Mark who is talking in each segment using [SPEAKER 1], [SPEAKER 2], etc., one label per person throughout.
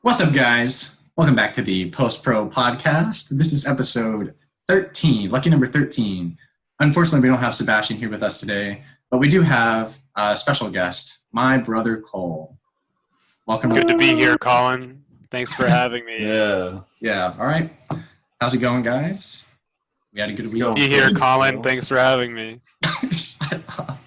[SPEAKER 1] What's up, guys? Welcome back to the Post Pro podcast. This is episode 13, lucky number 13. Unfortunately, we don't have Sebastian here with us today, but we do have a special guest, my brother Cole. Welcome.
[SPEAKER 2] Good to be here, Collin. Thanks for having me.
[SPEAKER 1] Yeah. All right. How's it going, guys? We had a good week.
[SPEAKER 2] Be here, Collin. Thanks for having me.
[SPEAKER 1] Shut up.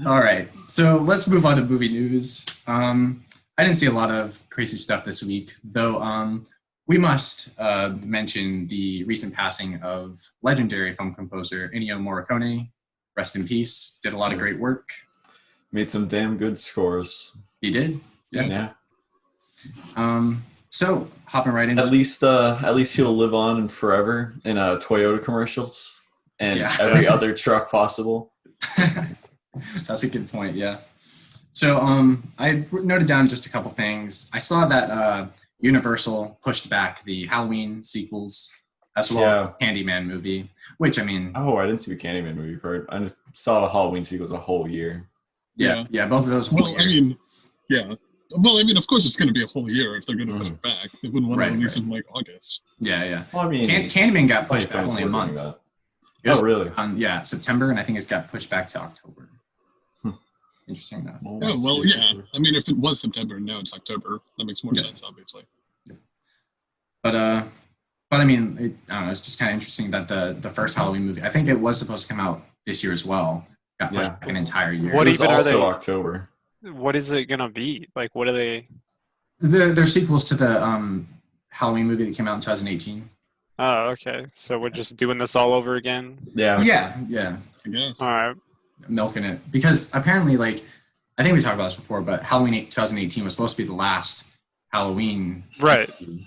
[SPEAKER 1] All right. So let's move on to movie news. I didn't see a lot of crazy stuff this week, though we must mention the recent passing of legendary film composer Ennio Morricone. Rest in peace. Did a lot of great work.
[SPEAKER 3] Made some damn good scores.
[SPEAKER 1] He did?
[SPEAKER 3] Yeah.
[SPEAKER 1] So, hopping right into...
[SPEAKER 3] At least he'll live on and forever in Toyota commercials and every other truck possible.
[SPEAKER 1] That's a good point, yeah. So I noted down just a couple things. I saw that Universal pushed back the Halloween sequels as well as the Candyman movie, which, I mean...
[SPEAKER 3] Oh, I didn't see the Candyman movie part. I just saw the Halloween sequels a whole year.
[SPEAKER 1] Yeah, both of those.
[SPEAKER 4] Well, I mean, of course it's going to be a whole year if they're going to push it back. They wouldn't want to release it in, like, August.
[SPEAKER 1] Yeah.
[SPEAKER 3] Well, I mean...
[SPEAKER 1] Candyman got pushed back only a month.
[SPEAKER 3] Oh, really?
[SPEAKER 1] September, and I think it's got pushed back to October. Interesting enough.
[SPEAKER 4] I mean, if it was September, now it's October. That makes more sense, obviously.
[SPEAKER 1] Yeah. But I mean, I don't know. It's just kind of interesting that the first Halloween movie, I think it was supposed to come out this year as well, got pushed back an entire year.
[SPEAKER 3] What even are they? October.
[SPEAKER 2] What is it gonna be? Like, what are they?
[SPEAKER 1] They're sequels to the Halloween movie that came out in 2018.
[SPEAKER 2] Oh, okay. So we're just doing this all over again?
[SPEAKER 1] Yeah.
[SPEAKER 4] I guess.
[SPEAKER 2] All right.
[SPEAKER 1] Milking it, because apparently, like, I think we talked about this before, but Halloween 2018 was supposed to be the last Halloween,
[SPEAKER 2] right?
[SPEAKER 1] And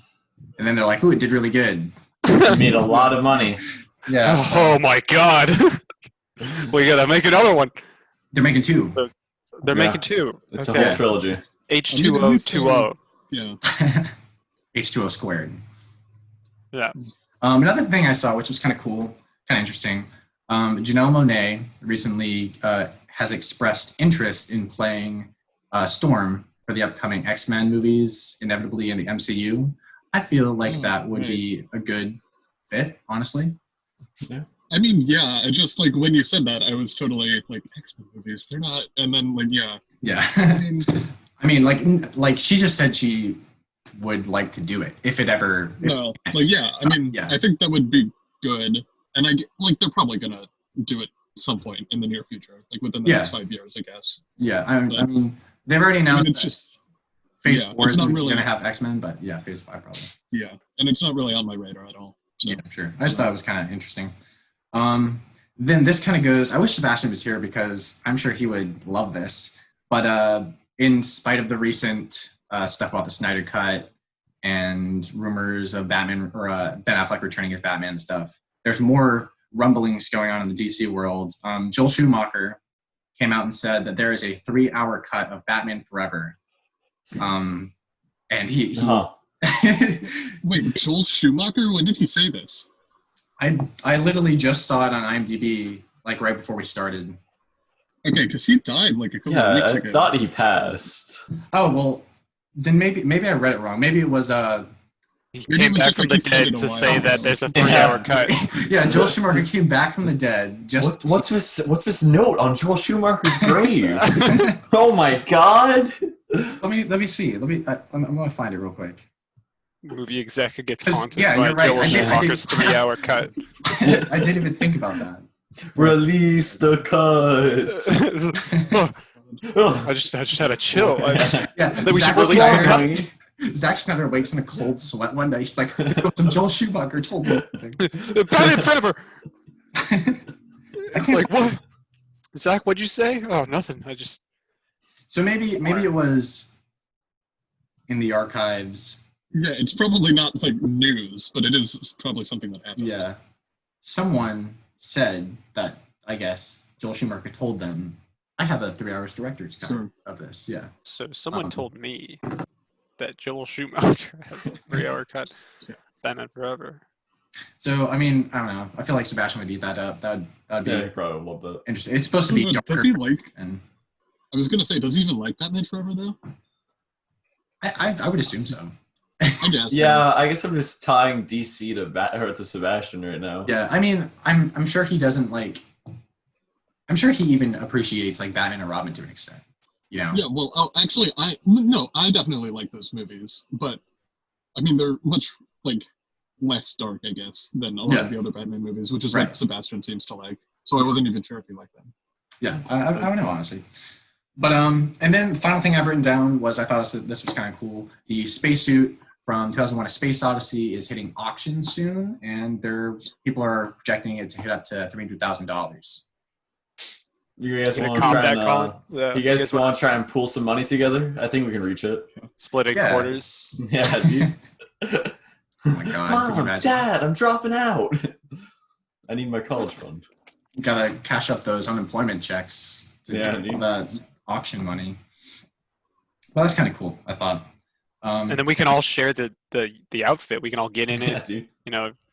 [SPEAKER 1] then they're like, "Ooh, it did really good."
[SPEAKER 3] It made a lot of money.
[SPEAKER 1] Yeah.
[SPEAKER 2] Oh my God! We gotta make another one.
[SPEAKER 1] They're making two.
[SPEAKER 2] They're making two.
[SPEAKER 3] It's a whole trilogy.
[SPEAKER 2] H2O.
[SPEAKER 4] Yeah.
[SPEAKER 1] H2O squared.
[SPEAKER 2] Yeah.
[SPEAKER 1] Another thing I saw, which was kind of cool, kind of interesting. Janelle Monae recently has expressed interest in playing Storm for the upcoming X-Men movies, inevitably in the MCU. I feel like that would be a good fit, honestly.
[SPEAKER 4] Yeah. I mean, I just, like, when you said that, I was totally, like, X-Men movies, they're not, and then, like,
[SPEAKER 1] Yeah. I mean, like she just said she would like to do it, if it ever...
[SPEAKER 4] I mean, I think that would be good. And they're probably gonna do it at some point in the near future, like within the next 5 years, I guess.
[SPEAKER 1] Yeah, I mean, they've already announced
[SPEAKER 4] it's just
[SPEAKER 1] Phase 4 is really gonna have X-Men, but Phase 5 probably.
[SPEAKER 4] Yeah, and it's not really on my radar at all. So.
[SPEAKER 1] Yeah, sure. I just thought it was kind of interesting. Then this kind of goes. I wish Sebastian was here because I'm sure he would love this. But in spite of the recent stuff about the Snyder Cut and rumors of Batman or Ben Affleck returning as Batman and stuff. There's more rumblings going on in the DC world. Joel Schumacher came out and said that there is a 3-hour cut of Batman Forever. And he
[SPEAKER 4] Wait, Joel Schumacher? When did he say this?
[SPEAKER 1] I literally just saw it on IMDb, like right before we started.
[SPEAKER 4] Okay, because he died like a couple of weeks ago.
[SPEAKER 3] I thought he passed.
[SPEAKER 1] Oh, well, then maybe I read it wrong. Maybe it was...
[SPEAKER 2] He came back from the dead to say that there's a 3-hour cut.
[SPEAKER 1] Yeah, Joel Schumacher came back from the dead.
[SPEAKER 3] What's this note on Joel Schumacher's grave? Oh my God!
[SPEAKER 1] Let me see. I'm gonna find it real quick.
[SPEAKER 2] Movie exec gets haunted
[SPEAKER 1] you're
[SPEAKER 2] by
[SPEAKER 1] right.
[SPEAKER 2] Joel Schumacher's 3-hour cut.
[SPEAKER 1] I didn't even think about that.
[SPEAKER 3] Release the cut.
[SPEAKER 2] I just had a chill. We
[SPEAKER 1] should
[SPEAKER 2] release the cut.
[SPEAKER 1] Zack Snyder wakes in a cold sweat one day. He's like, some Joel Schumacher told me something.
[SPEAKER 2] Batman Forever! It's like, what? Zach, what'd you say? Oh, nothing.
[SPEAKER 1] So maybe it was in the archives.
[SPEAKER 4] Yeah, it's probably not, like, news, but it is probably something that happened.
[SPEAKER 1] Yeah. Someone said that, I guess, Joel Schumacher told them, I have a 3-hour director's cut of this, yeah.
[SPEAKER 2] So someone told me that Joel Schumacher has a 3-hour cut. Batman Forever.
[SPEAKER 1] So, I mean, I don't know. I feel like Sebastian would eat that up. That'd be
[SPEAKER 3] he probably love that.
[SPEAKER 1] Interesting. It's supposed to be darker.
[SPEAKER 4] Does he like? I was gonna say, does he even like Batman Forever though?
[SPEAKER 1] I would assume so.
[SPEAKER 4] I guess.
[SPEAKER 3] Yeah, I guess I'm just tying DC to Sebastian right now.
[SPEAKER 1] Yeah, I mean, I'm sure he doesn't like. I'm sure he even appreciates like Batman and Robin to an extent. You know.
[SPEAKER 4] Yeah. Well, actually, I definitely like those movies, but I mean, they're much like less dark, I guess, than a lot of the other Batman movies, which is what Sebastian seems to like. So I wasn't even sure if he liked them.
[SPEAKER 1] Yeah, I don't know, honestly. But and then the final thing I've written down was I thought this was kind of cool. The Spacesuit from 2001: A Space Odyssey is hitting auction soon, and people are projecting it to hit up to $300,000.
[SPEAKER 3] You guys want to try you guys want to try and pool some money together? I think we can reach it.
[SPEAKER 2] Split in quarters.
[SPEAKER 3] Yeah, dude.
[SPEAKER 1] Oh my god!
[SPEAKER 3] Mom, Dad, I'm dropping out. I need my college fund.
[SPEAKER 1] Gotta cash up those unemployment checks to get the auction money. Well, that's kind of cool, I thought.
[SPEAKER 2] And then we can all share the outfit. We can all get in it.
[SPEAKER 3] Dude.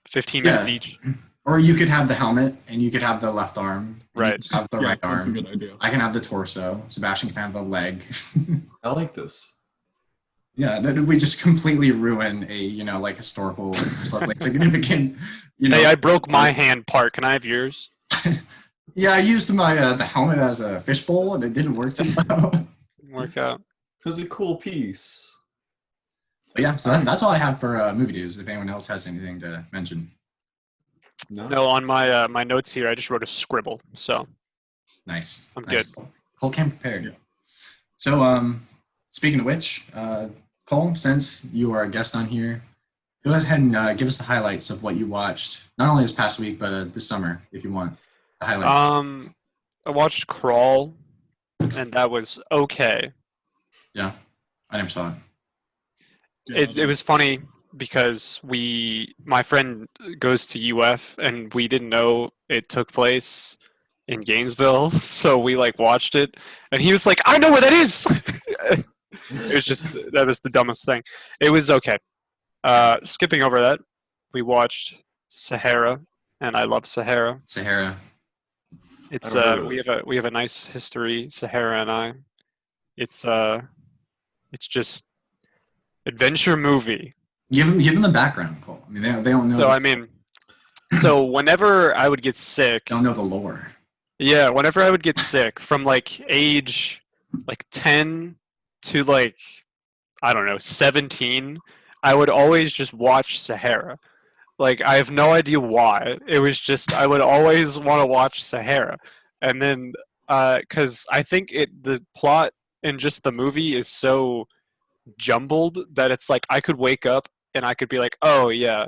[SPEAKER 2] 15 minutes each.
[SPEAKER 1] Or you could have the helmet, and you could have the left arm.
[SPEAKER 2] Right.
[SPEAKER 1] Have the right arm.
[SPEAKER 4] That's a good idea.
[SPEAKER 1] I can have the torso. Sebastian can have the leg.
[SPEAKER 3] I like this.
[SPEAKER 1] Yeah, that we just completely ruin a like historical, like significant.
[SPEAKER 2] Hey, I broke my hand part. Can I have yours?
[SPEAKER 1] Yeah, I used my the helmet as a fishbowl, and it didn't work too well.
[SPEAKER 2] Didn't work out.
[SPEAKER 3] Because a cool piece.
[SPEAKER 1] But yeah, so that's all I have for movie news. If anyone else has anything to mention.
[SPEAKER 2] No, on my my notes here, I just wrote a scribble. So
[SPEAKER 1] nice.
[SPEAKER 2] I'm good.
[SPEAKER 1] Cole came prepared. Yeah. So speaking of which, Cole, since you are a guest on here, go ahead and give us the highlights of what you watched, not only this past week but this summer, if you want. The highlights.
[SPEAKER 2] I watched Crawl, and that was okay.
[SPEAKER 1] Yeah, I never saw it.
[SPEAKER 2] It was funny because my friend goes to UF, and we didn't know it took place in Gainesville, so we watched it, and he was like, "I know where that is." That was the dumbest thing. It was okay. Skipping over that, we watched Sahara, and I love Sahara.
[SPEAKER 1] Sahara.
[SPEAKER 2] It's we have a nice history, Sahara and I. It's just adventure movie.
[SPEAKER 1] Give them the background, Cole. I mean, they don't know.
[SPEAKER 2] So whenever I would get sick,
[SPEAKER 1] don't know the lore.
[SPEAKER 2] Yeah, whenever I would get sick from age 10 to I don't know 17, I would always just watch Sahara. I have no idea why. It was just I would always want to watch Sahara, and then because I think the plot in just the movie is so jumbled that it's I could wake up and I could be like, oh yeah,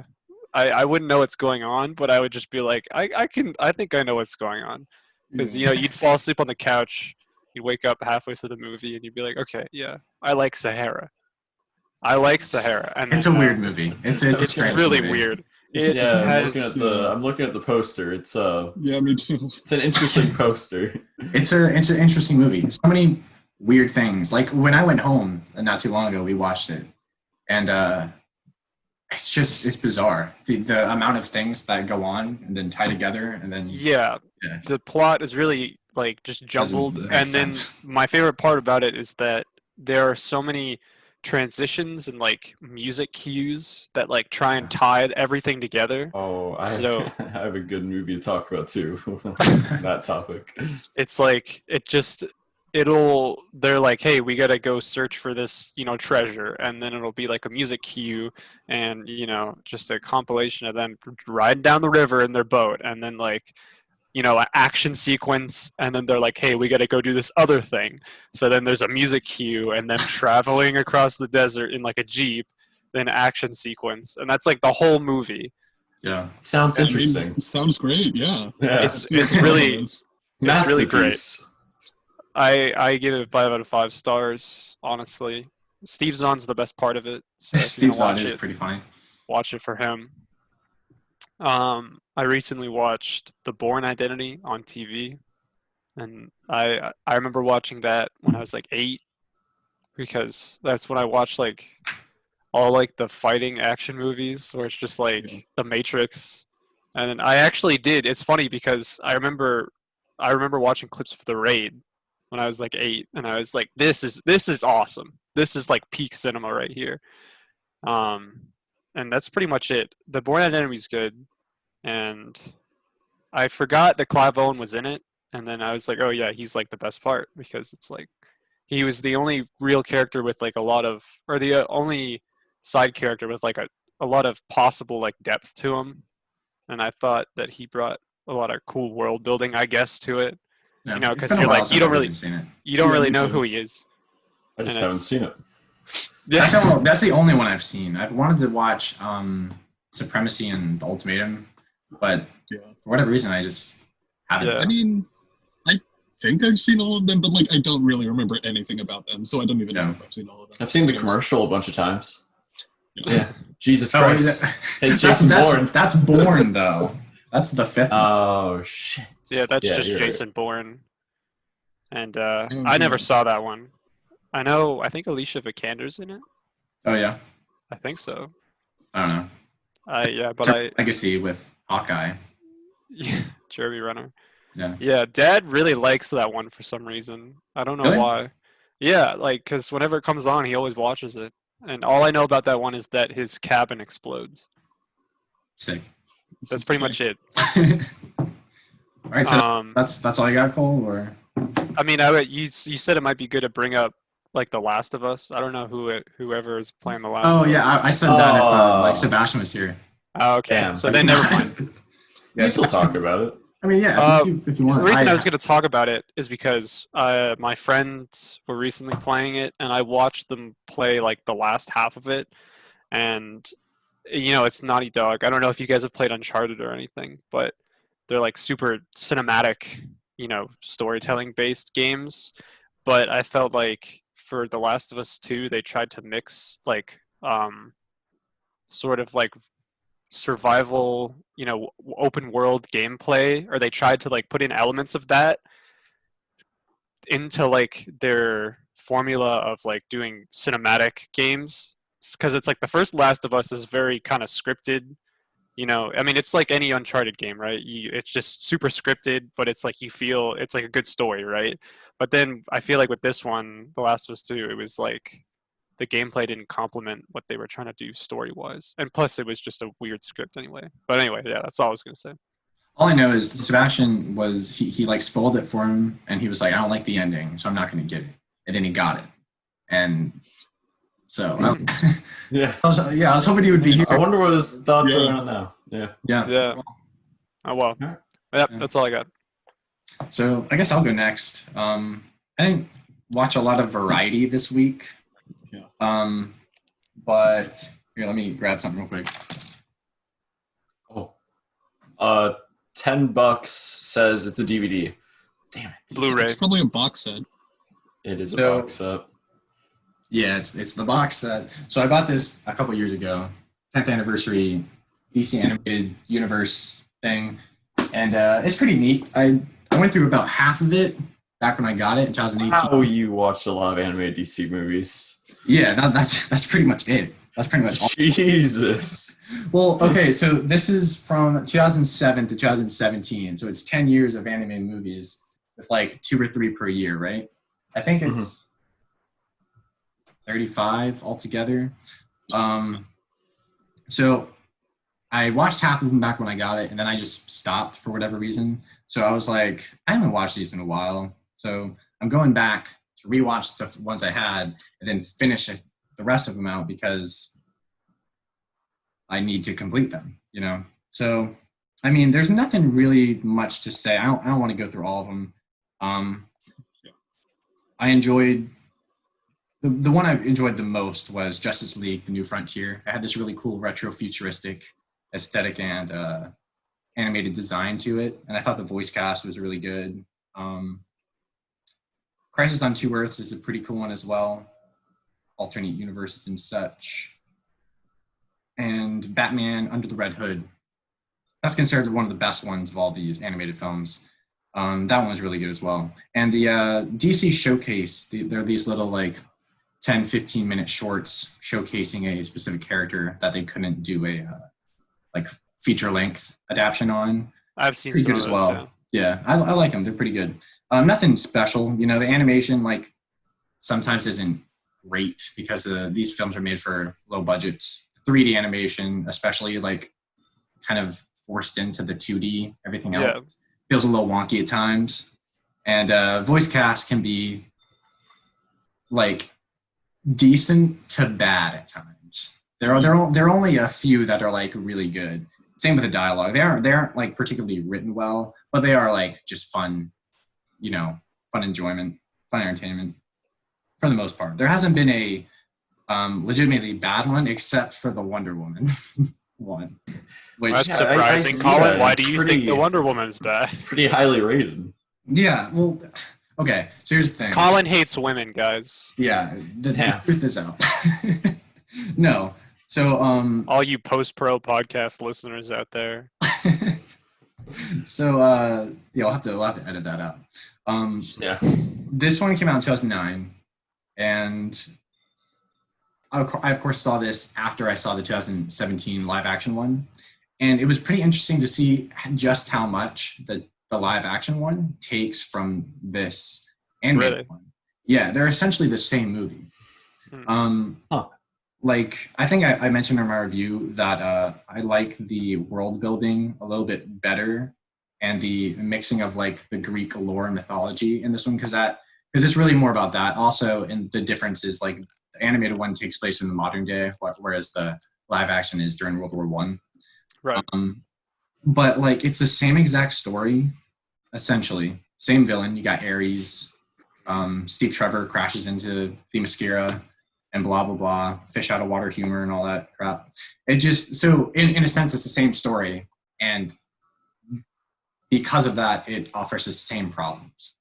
[SPEAKER 2] I wouldn't know what's going on, but I would just be like, I think I know what's going on, because you'd fall asleep on the couch, you'd wake up halfway through the movie, and you'd be like, okay, yeah, I like Sahara. And
[SPEAKER 1] it's a weird movie. It's a strange
[SPEAKER 2] really
[SPEAKER 1] movie.
[SPEAKER 2] Weird.
[SPEAKER 3] I'm looking at the poster. It's
[SPEAKER 4] me too.
[SPEAKER 3] It's an interesting poster.
[SPEAKER 1] It's an interesting movie. So many weird things. When I went home not too long ago, we watched it, and it's bizarre. The amount of things that go on and then tie together, and then
[SPEAKER 2] the plot is really just jumbled. And then my favorite part about it is that there are so many transitions and music cues that I tie everything together.
[SPEAKER 3] Oh, I have a good movie to talk about too. That topic.
[SPEAKER 2] It's they're hey, we gotta go search for this treasure, and then it'll be a music cue, and just a compilation of them riding down the river in their boat, and then an action sequence, and then they're hey, we gotta go do this other thing. So then there's a music cue, and them traveling across the desert in a jeep, then action sequence, and that's the whole movie.
[SPEAKER 1] Yeah,
[SPEAKER 3] sounds interesting.
[SPEAKER 4] Sounds great. Yeah.
[SPEAKER 2] It's really great. I give it 5 out of 5 stars. Honestly, Steve Zahn's the best part of it. So
[SPEAKER 1] Steve Zahn is pretty funny.
[SPEAKER 2] Watch it for him. I recently watched The Bourne Identity on TV, and I remember watching that when I was 8, because that's when I watched all the fighting action movies where it's just The Matrix. And then I actually did. It's funny because I remember watching clips of The Raid when I was 8, and I was this is awesome. this is like peak cinema right here. And that's pretty much it. The Born Identity's good, and I forgot that Clive Owen was in it, and then I was like, oh yeah, he's like the best part, because it's like he was the only real character with like a lot of, or the only side character with like a lot of possible like depth to him, and I thought that he brought a lot of cool world building, I guess, to it.
[SPEAKER 1] Yeah.
[SPEAKER 2] You know,
[SPEAKER 1] It's
[SPEAKER 2] because
[SPEAKER 1] been a
[SPEAKER 2] you're
[SPEAKER 1] while
[SPEAKER 2] like
[SPEAKER 1] since
[SPEAKER 2] you don't
[SPEAKER 1] I've
[SPEAKER 2] really
[SPEAKER 1] even seen it.
[SPEAKER 4] Me
[SPEAKER 2] know
[SPEAKER 4] too.
[SPEAKER 2] who he is.
[SPEAKER 3] I just
[SPEAKER 2] And
[SPEAKER 3] haven't
[SPEAKER 2] it's-
[SPEAKER 3] seen it.
[SPEAKER 1] That's the only one I've seen. I've wanted to watch Supremacy and the Ultimatum, but
[SPEAKER 4] Yeah.
[SPEAKER 1] for whatever reason, I just haven't.
[SPEAKER 2] Yeah.
[SPEAKER 4] I mean, I think I've seen all of them, but like I don't really remember anything about them, so I don't even know
[SPEAKER 1] Yeah.
[SPEAKER 4] if I've seen all of them.
[SPEAKER 3] I've seen the commercial a bunch of times.
[SPEAKER 4] Yeah.
[SPEAKER 3] Yeah. Jesus
[SPEAKER 1] Oh,
[SPEAKER 3] Christ. It's
[SPEAKER 1] that's,
[SPEAKER 3] Jason Bourne.
[SPEAKER 1] That's Bourne, though. That's the fifth one.
[SPEAKER 3] Oh, shit.
[SPEAKER 2] Yeah, that's just
[SPEAKER 3] you're right.
[SPEAKER 2] Jason Bourne. And
[SPEAKER 4] Oh,
[SPEAKER 2] I never
[SPEAKER 4] yeah.
[SPEAKER 2] saw that one. I think Alicia Vikander's in it.
[SPEAKER 1] Oh, yeah.
[SPEAKER 2] I think so.
[SPEAKER 1] I don't know.
[SPEAKER 2] Yeah, but
[SPEAKER 1] It's a legacy with Hawkeye.
[SPEAKER 2] yeah, Jeremy Renner.
[SPEAKER 1] Yeah.
[SPEAKER 2] Yeah, Dad really likes that one for some reason. I don't know
[SPEAKER 1] Really?
[SPEAKER 2] why. Yeah, like, because whenever it comes on, he always watches it. And all I know about that one is that his cabin explodes.
[SPEAKER 1] Sick.
[SPEAKER 2] That's pretty much it.
[SPEAKER 1] All right, so that's all you got, Cole? Or
[SPEAKER 2] I mean, you said it might be good to bring up like The Last of Us. I don't know whoever is playing The Last
[SPEAKER 1] oh
[SPEAKER 2] of Us.
[SPEAKER 1] yeah, I said that if
[SPEAKER 3] Oh.
[SPEAKER 1] like Sebastian was here.
[SPEAKER 2] Oh, okay.
[SPEAKER 3] Damn.
[SPEAKER 2] So then never mind.
[SPEAKER 3] We still talk about it.
[SPEAKER 1] I mean, yeah, if you want.
[SPEAKER 2] The reason I was going to talk about it is because my friends were recently playing it, and I watched them play like the last half of it. And you know, it's Naughty Dog. I don't know if you guys have played Uncharted or anything, but they're like super cinematic, you know, storytelling based games. But I felt like for The Last of Us 2, they tried to mix like sort of like survival, you know, open world gameplay, or they tried to like put in elements of that into like their formula of like doing cinematic games, because it's like the first Last of Us is very kind of scripted, you know. I mean, it's like any Uncharted game, right? It's just super scripted, but it's like you feel it's like a good story, right? But then I feel like with this one, The Last of Us 2, it was like the gameplay didn't complement what they were trying to do story-wise, and plus it was just a weird script anyway. But anyway, yeah, that's all I was gonna say.
[SPEAKER 1] All I know is Sebastian was he like spoiled it for him, and he was like, I don't like the ending, so I'm not going to get it. And then he got it, and so
[SPEAKER 3] Yeah.
[SPEAKER 1] I was hoping he would be here.
[SPEAKER 3] I wonder what his thoughts
[SPEAKER 4] Yeah.
[SPEAKER 3] are on now. Yeah.
[SPEAKER 2] Yeah. Oh well.
[SPEAKER 3] Alright.
[SPEAKER 2] Yep,
[SPEAKER 1] Yeah.
[SPEAKER 2] that's all I got.
[SPEAKER 1] So I guess I'll go next. I didn't watch a lot of variety this week.
[SPEAKER 4] Yeah.
[SPEAKER 1] But here, let me grab something real quick.
[SPEAKER 3] Oh. $10 says it's a DVD. Damn it.
[SPEAKER 2] Blu-ray.
[SPEAKER 4] It's probably a box set.
[SPEAKER 3] It is a
[SPEAKER 1] So-
[SPEAKER 3] box set.
[SPEAKER 1] Yeah, it's the box set. So I bought this a couple years ago, 10th anniversary DC animated universe thing, and it's pretty neat. I went through about half of it back when I got it in 2018.
[SPEAKER 3] How you watched a lot of animated DC movies.
[SPEAKER 1] Yeah, that's pretty much it. That's pretty much all.
[SPEAKER 3] Jesus.
[SPEAKER 1] Well, okay, so this is from 2007 to 2017, so it's 10 years of animated movies with like 2 or 3 per year, right? I think it's 35 altogether. So I watched half of them back when I got it, and then I just stopped for whatever reason. So I was like, I haven't watched these in a while, so I'm going back to rewatch the ones I had and then finish the rest of them out because I need to complete them, you know? So, I mean, there's nothing really much to say. I don't want to go through all of them. I enjoyed, the one I enjoyed the most was Justice League, The New Frontier. It had this really cool retro futuristic aesthetic and animated design to it. And I thought the voice cast was really good. Crisis on Two Earths is a pretty cool one as well. Alternate universes and such. And Batman Under the Red Hood. That's considered one of the best ones of all these animated films. That one was really good as well. And the DC Showcase, they're these little like 10, 15-minute shorts showcasing a specific character that they couldn't do a like feature-length adaptation on.
[SPEAKER 2] I've seen
[SPEAKER 1] Pretty
[SPEAKER 2] some
[SPEAKER 1] good
[SPEAKER 2] of
[SPEAKER 1] as
[SPEAKER 2] those,
[SPEAKER 1] well. Yeah, I like them. They're pretty good. Nothing special. You know, the animation like sometimes isn't great because these films are made for low budgets. 3D animation, especially like kind of forced into the 2D. Everything else feels a little wonky at times, and voice cast can be like decent to bad at times. There are only a few that are like really good. Same with the dialogue. They aren't like particularly written well, but they are like just fun, fun enjoyment, fun entertainment for the most part. There hasn't been a legitimately bad one except for the Wonder Woman one. Which,
[SPEAKER 2] That's
[SPEAKER 3] Yeah,
[SPEAKER 2] surprising,
[SPEAKER 3] see
[SPEAKER 2] Colin.
[SPEAKER 3] that.
[SPEAKER 2] Why
[SPEAKER 3] It's
[SPEAKER 2] do you
[SPEAKER 3] pretty-
[SPEAKER 2] think the Wonder Woman is bad?
[SPEAKER 3] It's pretty highly rated.
[SPEAKER 1] yeah, well, okay. So here's the thing.
[SPEAKER 2] Colin hates women, guys.
[SPEAKER 1] Yeah, the
[SPEAKER 3] Yeah.
[SPEAKER 1] truth is out. No, so
[SPEAKER 2] All you post-pro podcast listeners out there.
[SPEAKER 1] so yeah, I'll have to edit that out.
[SPEAKER 3] Yeah.
[SPEAKER 1] This one came out in 2009, and I of course saw this after I saw the 2017 live action one, and it was pretty interesting to see just how much the live action one takes from this animated
[SPEAKER 2] Really?
[SPEAKER 1] one. Yeah, they're essentially the same movie.
[SPEAKER 3] Huh.
[SPEAKER 1] Like I think I mentioned in my review that I like the world building a little bit better and the mixing of like the Greek lore and mythology in this one because it's really more about that. Also, and the difference is like the animated one takes place in the modern day, whereas the live action is during World War One.
[SPEAKER 2] Right.
[SPEAKER 1] But like it's the same exact story, essentially. Same villain. You got Ares. Steve Trevor crashes into Themyscira and blah, blah, blah. Fish out of water humor and all that crap. It just, so in a sense, it's the same story. And because of that, it offers the same problems.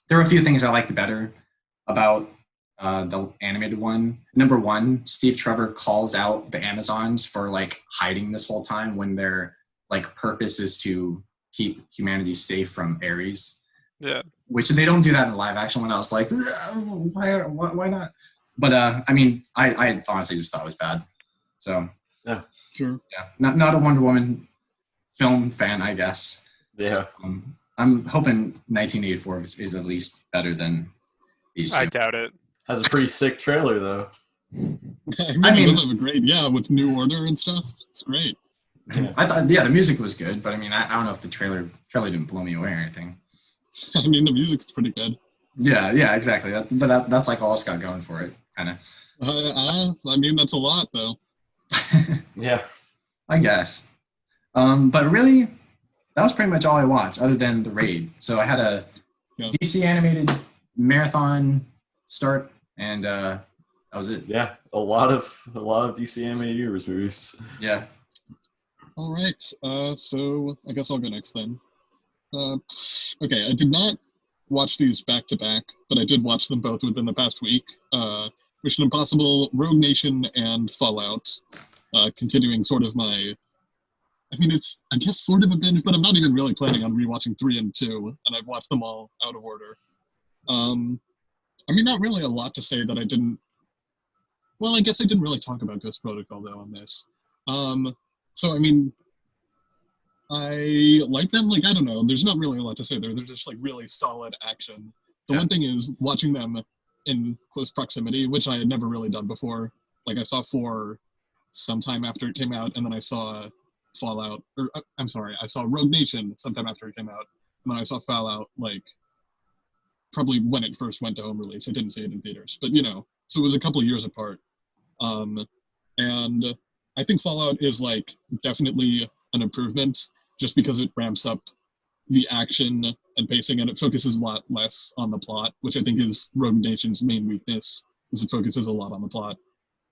[SPEAKER 1] There were a few things I liked better about the animated one. Number one, Steve Trevor calls out the Amazons for like hiding this whole time when their like purpose is to keep humanity safe from Ares.
[SPEAKER 2] Yeah.
[SPEAKER 1] Which they don't do that in the live action one. I was like, why not? But I mean, I honestly just thought it was bad. So
[SPEAKER 4] Sure.
[SPEAKER 1] yeah, not a Wonder Woman film fan, I guess.
[SPEAKER 3] Yeah.
[SPEAKER 1] I'm hoping 1984 is at least better than these two.
[SPEAKER 2] I doubt it.
[SPEAKER 3] Has a pretty sick trailer though.
[SPEAKER 4] I mean,
[SPEAKER 1] mean-
[SPEAKER 4] it does have a great, with New Order and stuff. It's great.
[SPEAKER 1] I thought, the music was good, but I mean, I don't know if the trailer didn't blow me away or anything.
[SPEAKER 4] I mean, the music's pretty good.
[SPEAKER 1] Yeah, exactly. That's like all it's got going for it, kind of.
[SPEAKER 4] I mean, that's a lot, though.
[SPEAKER 3] Yeah.
[SPEAKER 1] I guess. But really, that was pretty much all I watched, other than the raid. So I had a
[SPEAKER 4] Yeah.
[SPEAKER 1] DC animated marathon start, and that was it.
[SPEAKER 3] Yeah. A lot of DC animated universe movies.
[SPEAKER 1] Yeah.
[SPEAKER 4] All right. So I guess I'll go next then. Okay, I did not watch these back to back, but I did watch them both within the past week. Mission Impossible, Rogue Nation, and Fallout. Continuing sort of my, I mean, it's, I guess, sort of a binge, but I'm not even really planning on rewatching 3 and 2, and I've watched them all out of order. I mean, not really a lot to say that I didn't, well, I guess I didn't really talk about Ghost Protocol, though, on this. So, I mean, I like them, like, I don't know, there's not really a lot to say there. They're just, like, really solid action. The one thing is, watching them in close proximity, which I had never really done before. Like, I saw 4 sometime after it came out, and then I saw Fallout, or, I'm sorry, I saw Rogue Nation sometime after it came out, and then I saw Fallout, like, probably when it first went to home release. I didn't see it in theaters, but, so it was a couple of years apart. And I think Fallout is, like, definitely an improvement, just because it ramps up the action and pacing, and it focuses a lot less on the plot, which I think is Rogue Nation's main weakness, is it focuses a lot on the plot,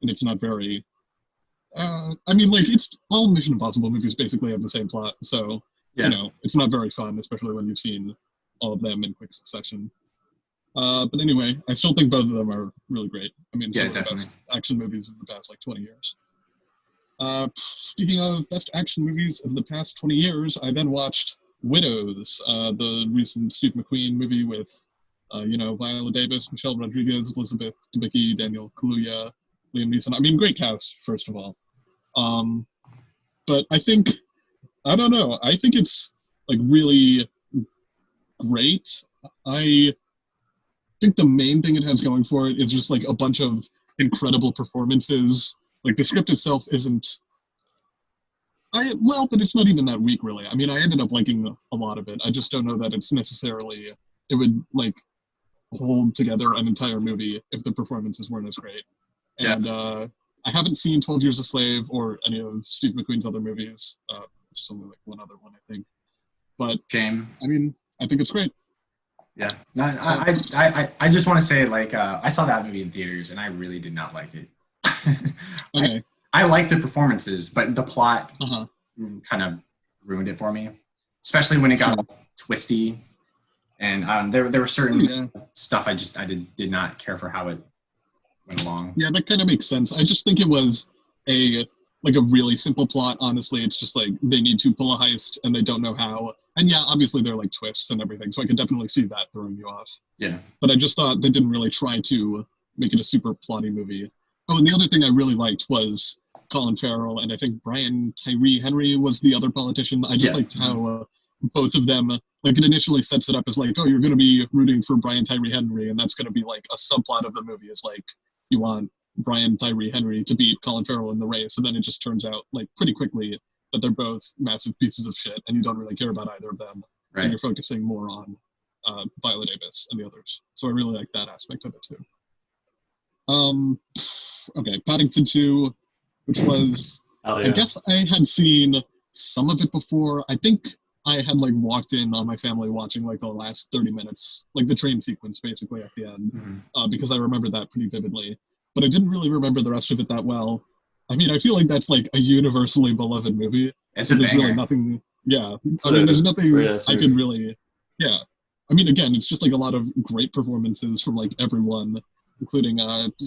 [SPEAKER 4] and it's not very, I mean, like, it's, all Mission Impossible movies basically have the same plot, so, it's not very fun, especially when you've seen all of them in quick succession. But anyway, I still think both of them are really great. I mean, some of the best action movies of the past, like, 20 years. Speaking of best action movies of the past 20 years, I then watched Widows, the recent Steve McQueen movie with, Viola Davis, Michelle Rodriguez, Elizabeth Debicki, Daniel Kaluuya, Liam Neeson. I mean, great cast, first of all. But I think, I don't know, I think it's, like, really great. I think the main thing it has going for it is just like a bunch of incredible performances. Like the script itself isn't. But it's not even that weak, really. I mean, I ended up liking a lot of it. I just don't know that it's necessarily. It would like hold together an entire movie if the performances weren't as great. And I haven't seen 12 Years a Slave or any of Steve McQueen's other movies. Just only like one other one, I think. But
[SPEAKER 1] shame.
[SPEAKER 4] I mean, I think it's great.
[SPEAKER 1] Yeah, I just want to say, like, I saw that movie in theaters and I really did not like it.
[SPEAKER 4] Okay.
[SPEAKER 1] I liked the performances, but the plot
[SPEAKER 4] Uh-huh.
[SPEAKER 1] kind of ruined it for me, especially when it got all twisty. And there were certain stuff I did not care for how it went along.
[SPEAKER 4] Yeah, that kind of makes sense. I just think it was a really simple plot. Honestly, it's just like they need to pull a heist and they don't know how. And yeah, obviously there are like twists and everything, so I could definitely see that throwing you off.
[SPEAKER 1] Yeah.
[SPEAKER 4] But I just thought they didn't really try to make it a super plotty movie. Oh, and the other thing I really liked was Colin Farrell, and I think Brian Tyree Henry was the other politician. I just liked how both of them, like, it initially sets it up as like, oh, you're going to be rooting for Brian Tyree Henry, and that's going to be like a subplot of the movie is like, you want Brian Tyree Henry to beat Colin Farrell in the race, and then it just turns out like pretty quickly that they're both massive pieces of shit, and you don't really care about either of them, and you're focusing more on Viola Davis and the others. So I really like that aspect of it too. Okay, Paddington 2, which was, I guess I had seen some of it before. I think I had like walked in on my family watching like the last 30 minutes, like the train sequence basically at the end, because I remember that pretty vividly. But I didn't really remember the rest of it that well. I mean, I feel like that's like a universally beloved movie.
[SPEAKER 1] It's
[SPEAKER 4] so
[SPEAKER 1] a
[SPEAKER 4] there's
[SPEAKER 1] banger.
[SPEAKER 4] really nothing, I mean, there's nothing I could really, I mean, again, it's just like a lot of great performances from like everyone, including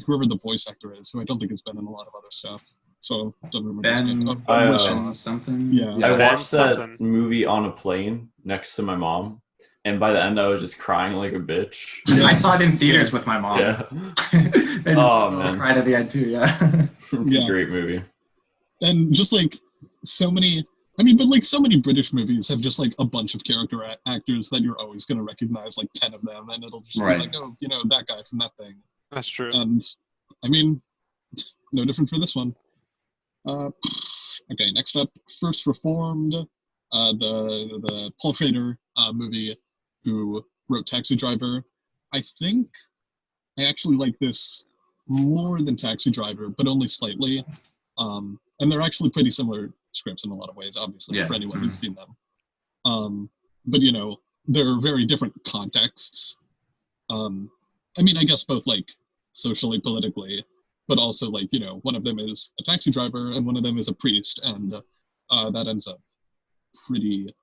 [SPEAKER 4] whoever the voice actor is, who I don't think has been in a lot of other stuff. So don't remember his name.
[SPEAKER 1] Ben something.
[SPEAKER 4] Yeah.
[SPEAKER 3] I watched that
[SPEAKER 2] something.
[SPEAKER 3] movie on a plane next to my mom, and by the end I was just crying like a bitch.
[SPEAKER 1] I saw it in theaters with my mom.
[SPEAKER 3] Yeah.
[SPEAKER 1] And
[SPEAKER 3] Oh, man.
[SPEAKER 1] cried at the end too. Yeah.
[SPEAKER 3] It's a great movie.
[SPEAKER 4] And just like so many, I mean, but like so many British movies have just like a bunch of character actors that you're always going to recognize, like 10 of them, and it'll just be like, oh, you know, that guy from that thing.
[SPEAKER 2] That's true.
[SPEAKER 4] And I mean, no different for this one. Okay, next up, First Reformed, the Paul Schrader movie, who wrote Taxi Driver. I think I actually like this more than Taxi Driver, but only slightly. And they're actually pretty similar scripts in a lot of ways, obviously, for anyone who's seen them. But, you know, they're very different contexts. I mean, I guess both, like, socially, politically, but also, like, you know, one of them is a taxi driver and one of them is a priest, and that ends up pretty,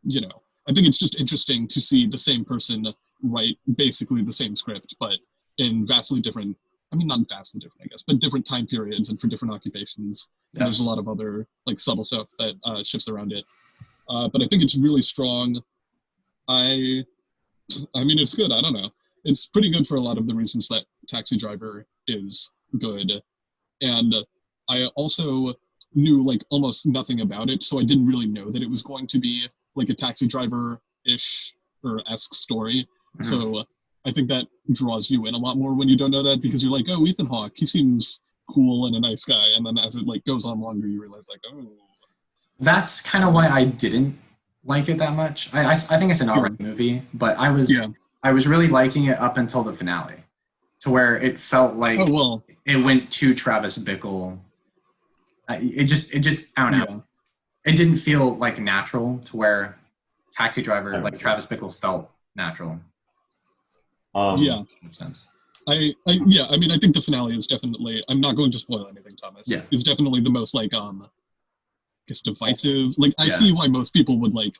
[SPEAKER 4] you know, I think it's just interesting to see the same person write basically the same script, but in vastly different, I mean, not vastly different, I guess, but different time periods and for different occupations. And there's a lot of other, like, subtle stuff that shifts around it. But I think it's really strong. I mean, it's good. I don't know. It's pretty good for a lot of the reasons that Taxi Driver is good. And I also knew, like, almost nothing about it, so I didn't really know that it was going to be, like, a Taxi Driver-ish or esque story. So I think that draws you in a lot more when you don't know that, because you're like, oh, Ethan Hawke, he seems cool and a nice guy. And then as it, like, goes on longer, you realize, like, oh.
[SPEAKER 1] That's kind of why I didn't like it that much. I think it's an alright movie, but I was really liking it up until the finale, to where it felt like it went to Travis Bickle. It just I don't know. It didn't feel like natural to where Taxi Driver, like Travis Bickle, felt natural. Makes sense.
[SPEAKER 4] I mean, I think the finale is definitely, I'm not going to spoil anything, Thomas. Is definitely the most, like, I guess divisive. Like, I see why most people would, like,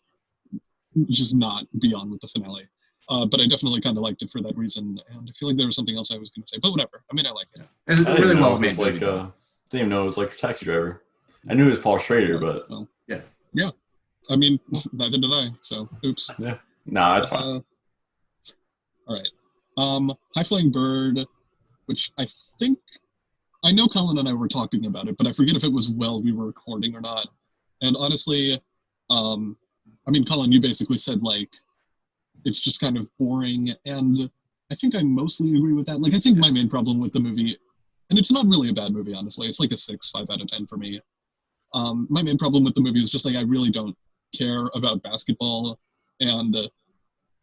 [SPEAKER 4] just not be on with the finale. But I definitely kind of liked it for that reason. And I feel like there was something else I was going to say. But whatever. I mean, I like it.
[SPEAKER 1] It's really well made.
[SPEAKER 3] Like, didn't even know it was like Taxi Driver. I knew it was Paul Schrader, but...
[SPEAKER 4] Well, yeah. I mean, neither did I. So, oops.
[SPEAKER 3] Yeah. Nah, that's fine.
[SPEAKER 4] All right. High Flying Bird, which I think... I know Collin and I were talking about it, but I forget if it was while we were recording or not. And honestly, I mean, Collin, you basically said, like, it's just kind of boring, and I think I mostly agree with that. Like, I think my main problem with the movie, and it's not really a bad movie, honestly. It's like a 6, 5 out of 10 for me. My main problem with the movie is just like I really don't care about basketball, and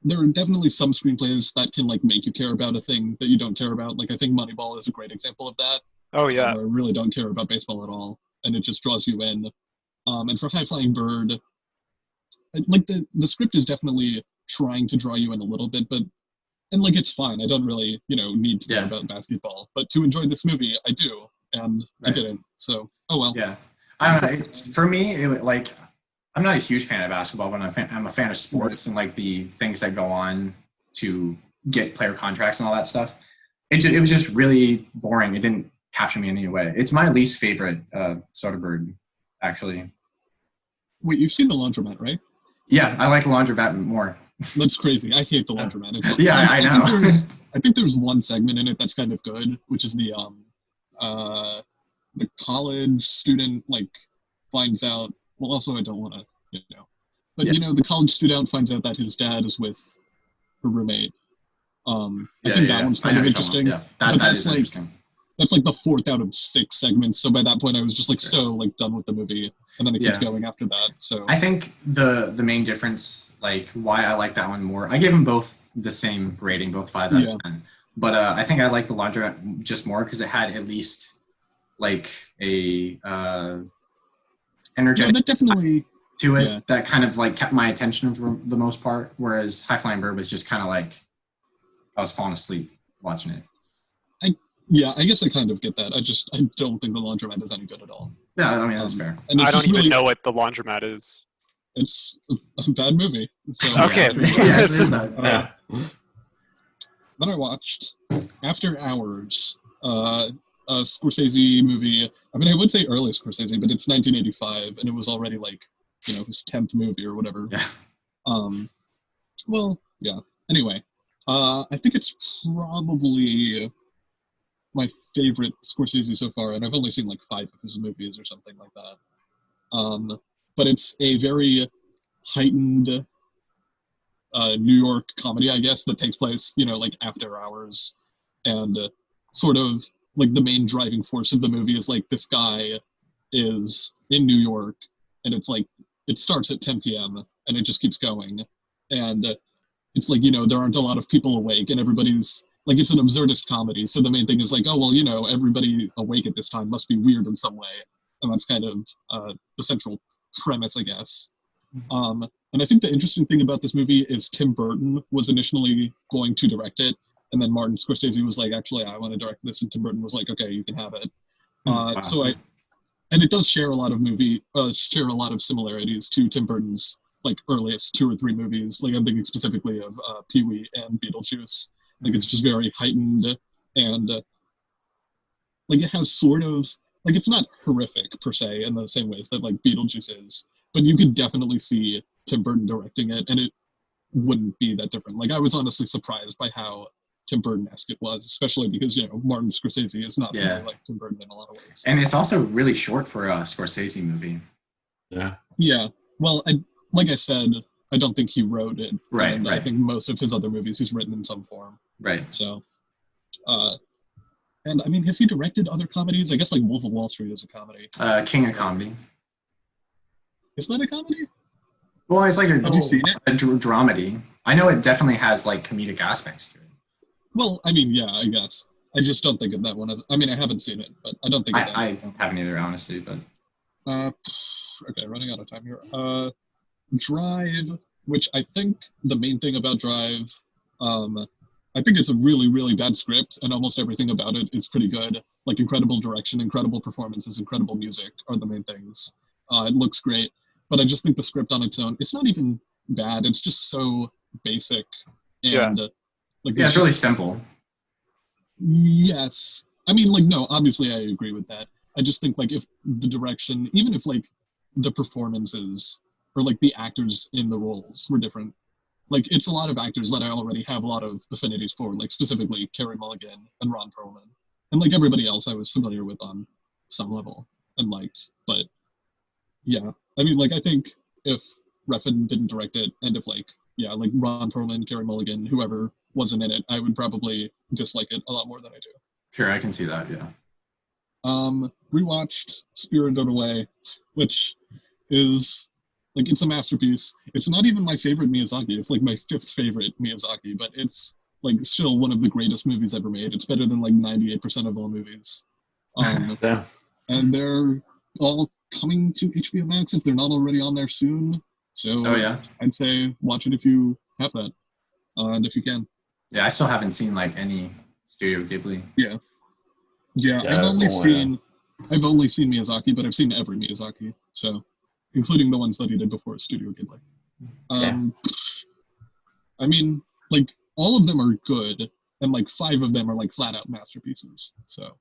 [SPEAKER 4] there are definitely some screenplays that can like make you care about a thing that you don't care about. Like I think Moneyball is a great example of that.
[SPEAKER 2] Oh yeah.
[SPEAKER 4] Where I really don't care about baseball at all, and it just draws you in. And for High Flying Bird, like the script is definitely trying to draw you in a little bit, but and like it's fine. I don't really need to care about basketball, but to enjoy this movie, I do, and I didn't. So oh well.
[SPEAKER 1] Yeah, I don't know. For me, like I'm not a huge fan of basketball, but I'm a fan of sports and like the things that go on to get player contracts and all that stuff. It was just really boring. It didn't capture me in any way. It's my least favorite Soderbergh, actually.
[SPEAKER 4] Wait, you've seen The Laundromat, right?
[SPEAKER 1] Yeah, I like The Laundromat more.
[SPEAKER 4] That's crazy. I hate The Laundromat.
[SPEAKER 1] I know.
[SPEAKER 4] I think there's one segment in it that's kind of good, which is the college student like finds out. Well, also I don't want to, but the college student finds out that his dad is with her roommate. I think that one's kind of interesting.
[SPEAKER 1] Yeah,
[SPEAKER 4] but
[SPEAKER 1] that is interesting.
[SPEAKER 4] That's like the 4th out of 6 segments. So by that point, I was just like so like done with the movie, and then it keeps going after that. So
[SPEAKER 1] I think the main difference, like why I like that one more, I gave them both the same rating, both 5 out of 10. But I think I like The Laundromat just more because it had at least like a energetic
[SPEAKER 4] definitely
[SPEAKER 1] to it that kind of like kept my attention for the most part. Whereas High Flying Bird was just kind of like I was falling asleep watching it.
[SPEAKER 4] I guess I kind of get that. I don't think The Laundromat is any good at all.
[SPEAKER 1] Yeah, I mean that's fair.
[SPEAKER 4] And
[SPEAKER 2] I don't even know what The Laundromat is.
[SPEAKER 4] It's a bad movie. So,
[SPEAKER 2] okay.
[SPEAKER 4] Then I watched After Hours, a Scorsese movie. I mean, I would say early Scorsese, but it's 1985, and it was already like, his 10th movie or whatever.
[SPEAKER 1] Yeah.
[SPEAKER 4] Well, yeah. Anyway, I think it's probably my favorite Scorsese so far, and I've only seen like 5 of his movies or something like that. But it's a very heightened New York comedy, I guess, that takes place, like after hours, and sort of like the main driving force of the movie is like this guy is in New York, and it's like it starts at 10 p.m. and it just keeps going, and it's like there aren't a lot of people awake, and everybody's like it's an absurdist comedy, so the main thing is like, oh well, everybody awake at this time must be weird in some way, and that's kind of the central premise, I guess. And I think the interesting thing about this movie is Tim Burton was initially going to direct it, and then Martin Scorsese was like, actually, I want to direct this, and Tim Burton was like, okay, you can have it.
[SPEAKER 1] Wow.
[SPEAKER 4] And it does share a lot of similarities to Tim Burton's like earliest 2 or 3 movies. Like I'm thinking specifically of Pee-wee and Beetlejuice. Like it's just very heightened, and like it has sort of like it's not horrific per se in the same ways that like Beetlejuice is, but you could definitely see Tim Burton directing it, and it wouldn't be that different. Like I was honestly surprised by how Tim Burton-esque it was, especially because Martin Scorsese is not really like Tim Burton in a lot of ways.
[SPEAKER 1] And it's also really short for a Scorsese movie.
[SPEAKER 3] Yeah.
[SPEAKER 4] Yeah. Well, like I said, I don't think he wrote it.
[SPEAKER 1] Right.
[SPEAKER 4] I think most of his other movies he's written in some form.
[SPEAKER 1] Right.
[SPEAKER 4] So, and I mean, has he directed other comedies? I guess like Wolf of Wall Street is a comedy.
[SPEAKER 1] King of Comedy.
[SPEAKER 4] Is that a comedy?
[SPEAKER 1] Well, it's like
[SPEAKER 4] Have you seen it?
[SPEAKER 1] a dramedy. I know it definitely has like comedic aspects to it.
[SPEAKER 4] Well, I mean, yeah, I guess. I just don't think of that one as. I mean, I haven't seen it, but I don't think.
[SPEAKER 1] I haven't either, honestly. But
[SPEAKER 4] okay, running out of time here. Drive, which I think the main thing about Drive, I think it's a really, really bad script, and almost everything about it is pretty good. Like incredible direction, incredible performances, incredible music are the main things. It looks great, but I just think the script on its own, it's not even bad. It's just so basic, and like
[SPEAKER 1] it's really simple.
[SPEAKER 4] Yes, I mean, like no, obviously I agree with that. I just think like if the direction, even if like the performances or like the actors in the roles were different. Like it's a lot of actors that I already have a lot of affinities for, like specifically Carey Mulligan and Ron Perlman. And like everybody else I was familiar with on some level and liked. But yeah, I mean like I think if Refn didn't direct it and if like yeah, like Ron Perlman, Carey Mulligan, whoever wasn't in it, I would probably dislike it a lot more than I do.
[SPEAKER 1] Sure, I can see that. Yeah.
[SPEAKER 4] Rewatched Spirited Away, which is like it's a masterpiece. It's not even my favorite Miyazaki. It's like my 5th favorite Miyazaki, but it's like still one of the greatest movies ever made. It's better than like 98% of all movies.
[SPEAKER 3] Yeah.
[SPEAKER 4] And they're all coming to HBO Max if they're not already on there soon. So
[SPEAKER 1] yeah.
[SPEAKER 4] I'd say watch it if you have that, and if you can.
[SPEAKER 1] Yeah, I still haven't seen like any Studio Ghibli.
[SPEAKER 4] Yeah, I've only seen Miyazaki, but I've seen every Miyazaki, so including the ones that he did before Studio Ghibli. I mean, like all of them are good, and like 5 of them are like flat out masterpieces. So,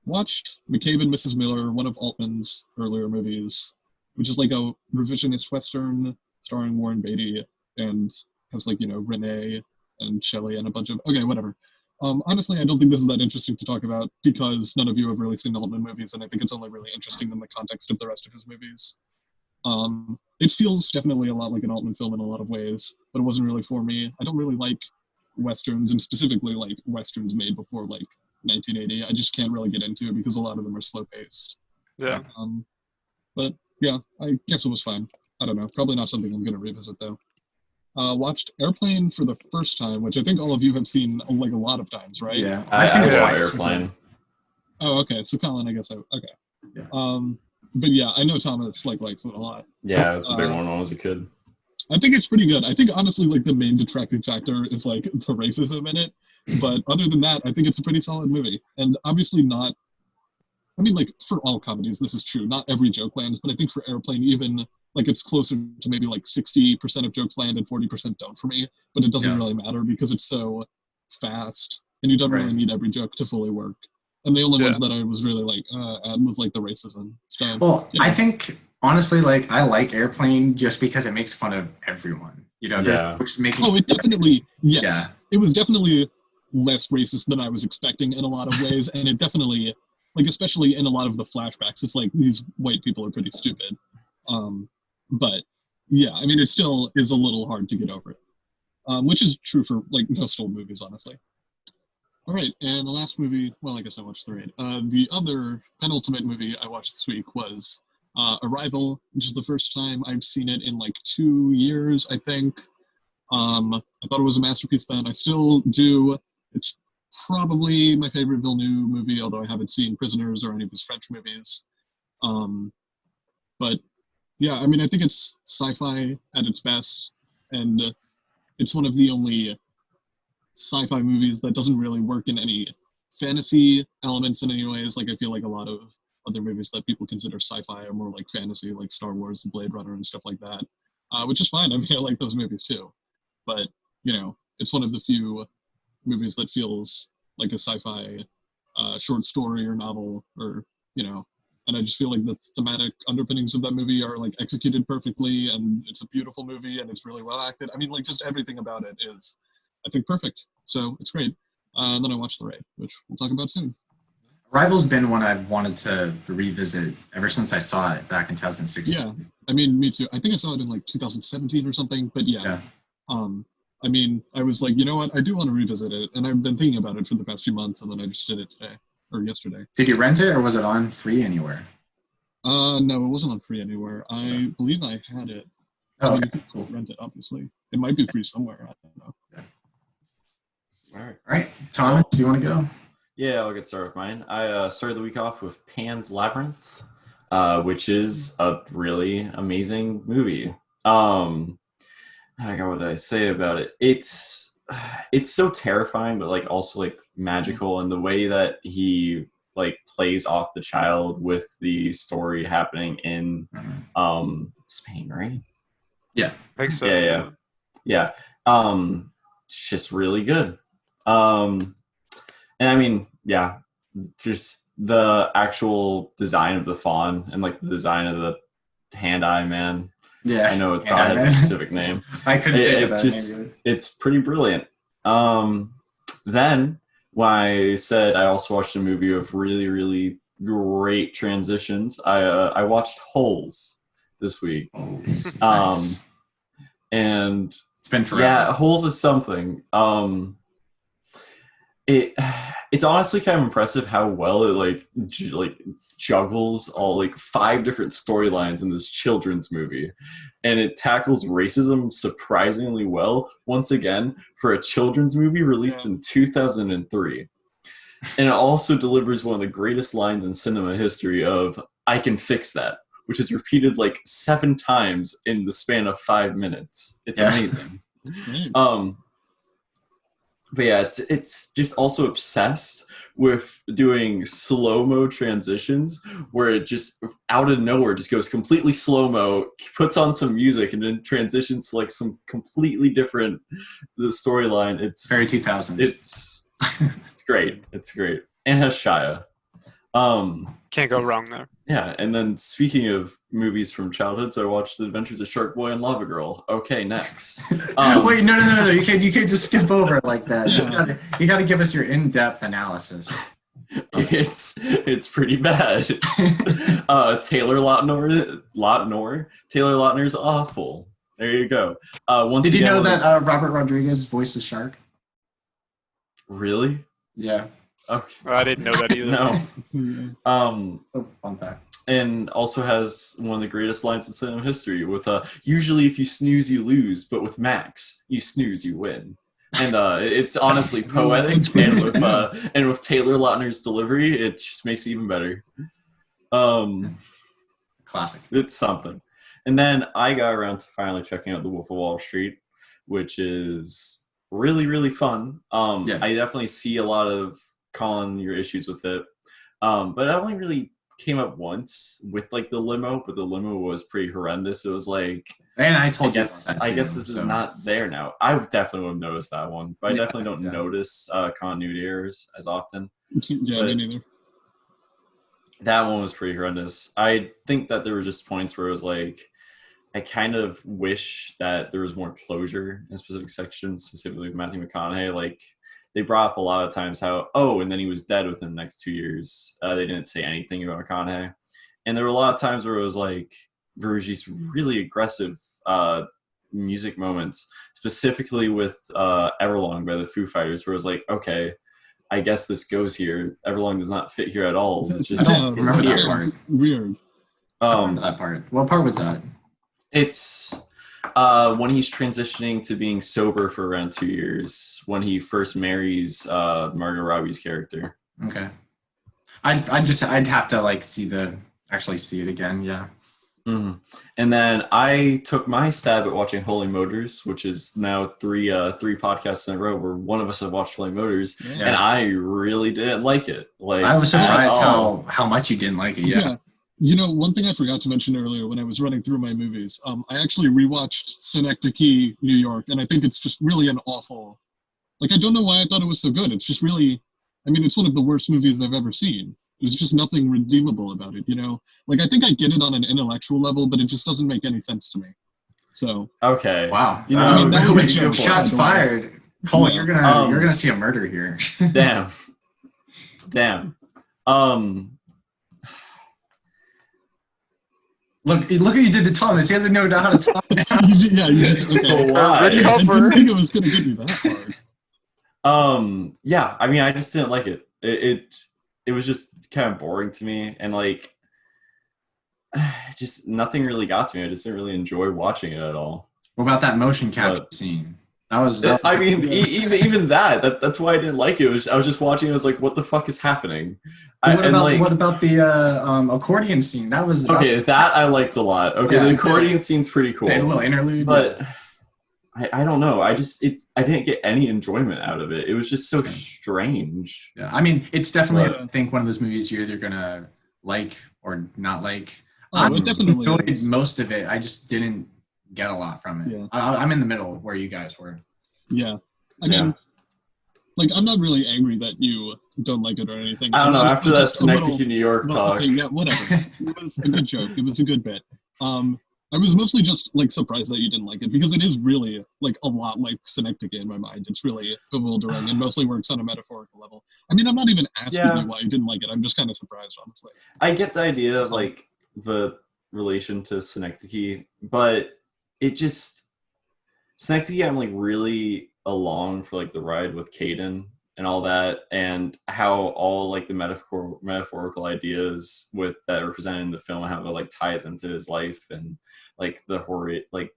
[SPEAKER 4] watched McCabe and Mrs. Miller, one of Altman's earlier movies, which is like a revisionist western starring Warren Beatty and has like Renee and Shelley and a bunch of whatever. Honestly, I don't think this is that interesting to talk about because none of you have really seen Altman movies, and I think it's only really interesting in the context of the rest of his movies. It feels definitely a lot like an Altman film in a lot of ways, but it wasn't really for me. I don't really like westerns, and specifically like westerns made before like 1980. I just can't really get into it because a lot of them are slow paced.
[SPEAKER 2] Yeah.
[SPEAKER 4] But yeah, I guess it was fine. I don't know. Probably not something I'm going to revisit though. Watched Airplane for the first time, which I think all of you have seen like a lot of times, right?
[SPEAKER 1] Yeah, I've seen it twice.
[SPEAKER 3] Airplane.
[SPEAKER 4] Oh, okay. So Collin, I guess okay.
[SPEAKER 1] Yeah.
[SPEAKER 4] But yeah, I know Thomas likes it a lot.
[SPEAKER 3] Yeah, it's a big one when I was a kid.
[SPEAKER 4] I think it's pretty good. I think honestly, like the main detracting factor is like the racism in it. But other than that, I think it's a pretty solid movie. And obviously not. I mean, like for all comedies, this is true. Not every joke lands, but I think for Airplane, even like it's closer to maybe like 60% of jokes land and 40% don't for me. But it doesn't really matter because it's so fast, and you don't really need every joke to fully work. And the only ones that I was really like at was like the racism stuff.
[SPEAKER 1] Well, I think honestly, like I like Airplane just because it makes fun of everyone. There's making.
[SPEAKER 4] Oh, it definitely it was definitely less racist than I was expecting in a lot of ways, and it definitely like especially in a lot of the flashbacks, it's like these white people are pretty stupid. But yeah, I mean, it still is a little hard to get over it, which is true for like most old movies, honestly. All right, and the last movie, well, I guess I watched 3. The other penultimate movie I watched this week was Arrival, which is the first time I've seen it in like 2 years, I think. I thought it was a masterpiece then. I still do. It's probably my favorite Villeneuve movie, although I haven't seen Prisoners or any of his French movies. But yeah, I mean, I think it's sci-fi at its best, and it's one of the only sci-fi movies that doesn't really work in any fantasy elements in any ways. Like I feel like a lot of other movies that people consider sci-fi are more like fantasy, like Star Wars and Blade Runner and stuff like that, which is fine. I mean, I like those movies too, but it's one of the few movies that feels like a sci-fi short story or novel, or and I just feel like the thematic underpinnings of that movie are like executed perfectly, and it's a beautiful movie, and it's really well acted. I mean, like just everything about it is, I think, perfect. So it's great. And then I watched The Raid, which we'll talk about soon.
[SPEAKER 1] Arrival's been one I've wanted to revisit ever since I saw it back in 2016.
[SPEAKER 4] Yeah, I mean, me too. I think I saw it in like 2017 or something, but yeah. I mean, I was like, you know what? I do want to revisit it, and I've been thinking about it for the past few months, and then I just did it today, or yesterday.
[SPEAKER 1] Did you rent it, or was it on free anywhere?
[SPEAKER 4] No, it wasn't on free anywhere. I believe I had it.
[SPEAKER 1] Oh,
[SPEAKER 4] okay.
[SPEAKER 1] Okay, cool.
[SPEAKER 4] Rent it, obviously. It might be free somewhere. I don't know.
[SPEAKER 3] Yeah.
[SPEAKER 1] All right. Thomas, do you want to go?
[SPEAKER 3] Yeah, I'll get started with mine. I started the week off with Pan's Labyrinth, which is a really amazing movie. What did I say about it? It's so terrifying, but like also like magical, and the way that he like plays off the child with the story happening in Spain, right?
[SPEAKER 1] Yeah,
[SPEAKER 2] I think so.
[SPEAKER 3] Yeah. It's just really good. And I mean, yeah, just the actual design of the fawn and like the design of the hand-eye man.
[SPEAKER 1] Yeah,
[SPEAKER 3] I know it probably has a specific name.
[SPEAKER 1] I couldn't think of that.
[SPEAKER 3] Just, it's pretty brilliant. Then when I said I also watched a movie of really, really great transitions, I watched Holes this week.
[SPEAKER 1] Nice.
[SPEAKER 3] and
[SPEAKER 1] It's been forever.
[SPEAKER 3] yeah, Holes is something. It's honestly kind of impressive how well it like juggles all like 5 different storylines in this children's movie, and it tackles racism surprisingly well once again for a children's movie released in 2003. And it also delivers one of the greatest lines in cinema history of "I can fix that," which is repeated like 7 times in the span of 5 minutes. It's amazing. But yeah, it's just also obsessed with doing slow-mo transitions where it just out of nowhere just goes completely slow-mo, puts on some music, and then transitions to like some completely different the storyline. It's
[SPEAKER 1] very 2000s.
[SPEAKER 3] It's great. It's great. And has Shia.
[SPEAKER 2] Can't go wrong there.
[SPEAKER 3] Yeah, and then speaking of movies from childhood, so I watched The Adventures of Shark Boy and Lava Girl. Okay, next.
[SPEAKER 1] Wait, no. You can't just skip over it like that. You gotta give us your in-depth analysis.
[SPEAKER 3] It's pretty bad. Taylor Lautner's awful. There you go.
[SPEAKER 1] Did you know that Robert Rodriguez voices Shark?
[SPEAKER 3] Really?
[SPEAKER 1] Yeah.
[SPEAKER 3] Okay.
[SPEAKER 2] I didn't know that either.
[SPEAKER 3] No.
[SPEAKER 1] Fun fact.
[SPEAKER 3] And also has one of the greatest lines in cinema history with usually if you snooze you lose, but with Max, you snooze you win. And it's honestly poetic, and with Taylor Lautner's delivery, it just makes it even better.
[SPEAKER 1] Classic.
[SPEAKER 3] It's something. And then I got around to finally checking out The Wolf of Wall Street, which is really, really fun. I definitely see a lot of Collin, your issues with it. But I only really came up once with like the limo, but the limo was pretty horrendous. It was like,
[SPEAKER 1] and I told you,
[SPEAKER 3] I guess this is not there now. I definitely would have noticed that one, but I definitely don't notice continuity errors as often.
[SPEAKER 4] Yeah, me neither.
[SPEAKER 3] That one was pretty horrendous. I think that there were just points where it was like, I kind of wish that there was more closure in specific sections, specifically with Matthew McConaughey. Like, they brought up a lot of times how, and then he was dead within the next 2 years. They didn't say anything about McConaughey. And there were a lot of times where it was like, there was these really aggressive music moments, specifically with Everlong by the Foo Fighters, where it was like, okay, I guess this goes here. Everlong does not fit here at all. It's just
[SPEAKER 1] remember that part.
[SPEAKER 4] Weird.
[SPEAKER 1] I remember that part. What part was that?
[SPEAKER 3] It's when he's transitioning to being sober for around 2 years, when he first marries Margot Robbie's character.
[SPEAKER 1] Okay. I'd have to like see it again. Yeah.
[SPEAKER 3] Mm-hmm. And then I took my stab at watching Holy Motors, which is now three podcasts in a row where one of us have watched Holy Motors, and I really didn't like it. Like,
[SPEAKER 1] I was surprised how much you didn't like it. Yeah.
[SPEAKER 4] You know, one thing I forgot to mention earlier when I was running through my movies, I actually rewatched Synecdoche, New York, and I think it's just really an awful. Like, I don't know why I thought it was so good. It's just really, I mean, it's one of the worst movies I've ever seen. There's just nothing redeemable about it, you know? Like, I think I get it on an intellectual level, but it just doesn't make any sense to me. So.
[SPEAKER 3] Okay.
[SPEAKER 1] Wow.
[SPEAKER 4] You know, I mean, that was a joke.
[SPEAKER 1] Shots fired. Collin, you're gonna see a murder here.
[SPEAKER 3] Damn.
[SPEAKER 1] Look what you did to Thomas. He doesn't know how to talk now.
[SPEAKER 4] Yeah, you just, okay. I didn't think it was going to get me that hard.
[SPEAKER 3] Yeah, I mean, I just didn't like it. It was just kind of boring to me, and like, just nothing really got to me. I just didn't really enjoy watching it at all.
[SPEAKER 1] What about that motion capture scene? That was
[SPEAKER 3] I mean, even that's why I didn't like it. I was just watching. I was like, what the fuck is happening?
[SPEAKER 1] What about the accordion scene? That was
[SPEAKER 3] okay. That I liked a lot. Okay, yeah, the accordion scene's pretty cool.
[SPEAKER 1] A little interlude,
[SPEAKER 3] but I don't know. I didn't get any enjoyment out of it. It was just so strange.
[SPEAKER 1] Yeah, I mean, it's definitely I think one of those movies you're either gonna like or not like.
[SPEAKER 4] It definitely
[SPEAKER 1] enjoyed most of it. I just didn't get a lot from it.
[SPEAKER 4] Yeah.
[SPEAKER 1] I'm in the middle where you guys were.
[SPEAKER 4] Yeah, I mean, like, I'm not really angry that you don't like it or anything.
[SPEAKER 3] I don't know. After that Synecdoche, New York talk.
[SPEAKER 4] Okay, yeah, whatever. It was a good joke. It was a good bit. I was mostly just like surprised that you didn't like it because it is really like a lot like Synecdoche in my mind. It's really bewildering and mostly works on a metaphorical level. I mean, I'm not even asking you why you didn't like it. I'm just kind of surprised, honestly.
[SPEAKER 3] I get the idea of like the relation to Synecdoche, but it just Synecdoche, I'm like really along for like the ride with Caden and all that, and how all like the metaphorical ideas with that are presented in the film, how it like ties into his life, and like the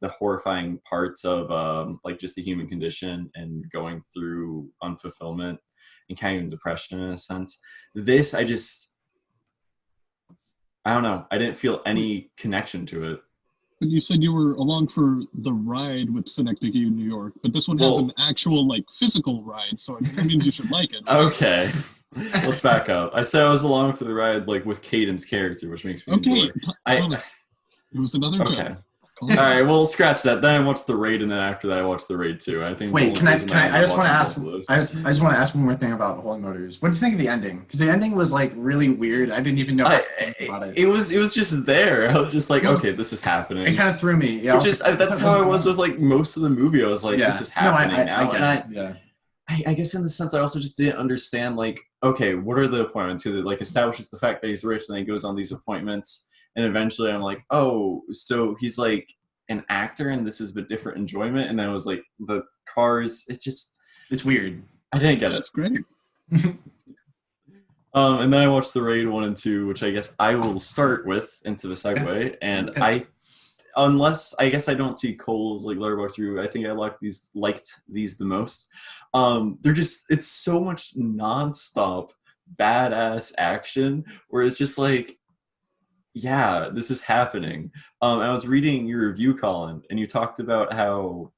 [SPEAKER 3] horrifying parts of like just the human condition and going through unfulfillment and kind of depression in a sense. This I don't know. I didn't feel any connection to it.
[SPEAKER 4] But you said you were along for the ride with Synecdoche in New York, but this one has an actual like physical ride, so that means you should like it. Right?
[SPEAKER 3] Okay, let's back up. I said I was along for the ride like with Caden's character, which makes me enjoy it.
[SPEAKER 4] Thomas, it was another
[SPEAKER 3] okay.
[SPEAKER 4] joke.
[SPEAKER 3] All right, well, scratch that. Then I watched the raid, and then after that, I watched the raid 2. I think.
[SPEAKER 1] Wait, can I? I just want to ask. I just want to ask one more thing about Holy Motors. What do you think of the ending? Because the ending was like really weird. I didn't even know about it.
[SPEAKER 3] It was just there. I was just like, okay, this is happening.
[SPEAKER 1] It kind of threw me. Yeah,
[SPEAKER 3] that's how I was with like most of the movie. I was like, this is happening now. I guess in the sense, I also just didn't understand like, okay, what are the appointments? Because it like establishes the fact that he's rich, and then he goes on these appointments. And eventually I'm like, oh, so he's like an actor and this is a different enjoyment. And then it was like the cars,
[SPEAKER 1] it's weird.
[SPEAKER 3] I didn't get it.
[SPEAKER 4] That's great.
[SPEAKER 3] And then I watched the Raid 1 and 2, which I guess I will start with into the segue. And unless I guess I don't see Cole's like letterbox through, I think I liked these the most. It's so much nonstop badass action where it's just like, yeah, this is happening. I was reading your review, Collin, and you talked about how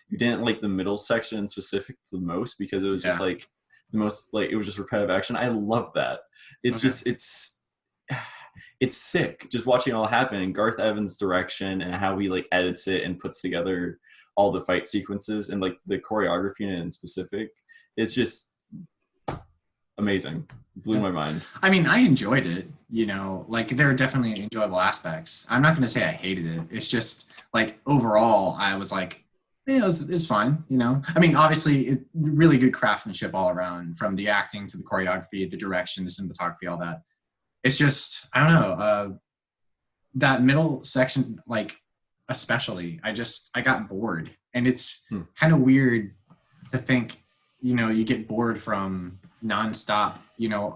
[SPEAKER 3] you didn't like the middle section in specific the most because it was just like the most like it was just repetitive action. I love that. It's just it's sick just watching it all happen, and Garth Evans' direction and how he like edits it and puts together all the fight sequences and like the choreography in specific. It's just amazing. Blew my mind. I
[SPEAKER 1] mean, I enjoyed it, like there are definitely enjoyable aspects. I'm not going to say I hated it. It's just like overall, I was like, it's fine, I mean, obviously really good craftsmanship all around, from the acting to the choreography, the direction, the cinematography, all that. It's just, I don't know, that middle section, like especially, I got bored, and it's kind of weird to think, you get bored from nonstop,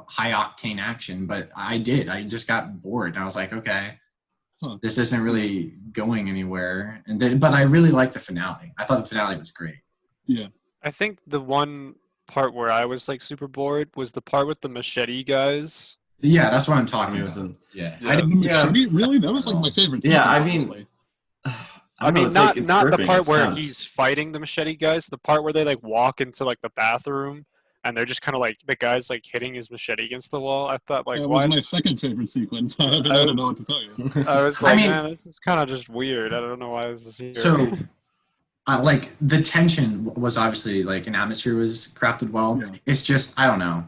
[SPEAKER 1] high octane action, but I just got bored, and I was like, okay, this isn't really going anywhere. But I really liked the finale. I thought the finale was great.
[SPEAKER 4] Yeah.
[SPEAKER 2] I think the one part where I was like super bored was the part with the machete guys.
[SPEAKER 1] Yeah, that's what I'm talking about.
[SPEAKER 4] I didn't. Machete? Really? That was like my favorite.
[SPEAKER 3] Yeah, I
[SPEAKER 2] mean, not the part where he's fighting the machete guys. The part where they like walk into like the bathroom and they're just kind of like the guy's like hitting his machete against the wall. I thought like
[SPEAKER 4] that was my second favorite sequence. I don't know what to tell you.
[SPEAKER 2] I was like, man, this is kind of just weird. I don't know why this is here.
[SPEAKER 1] So, like the tension was obviously like an atmosphere was crafted well. Yeah. It's just I don't know.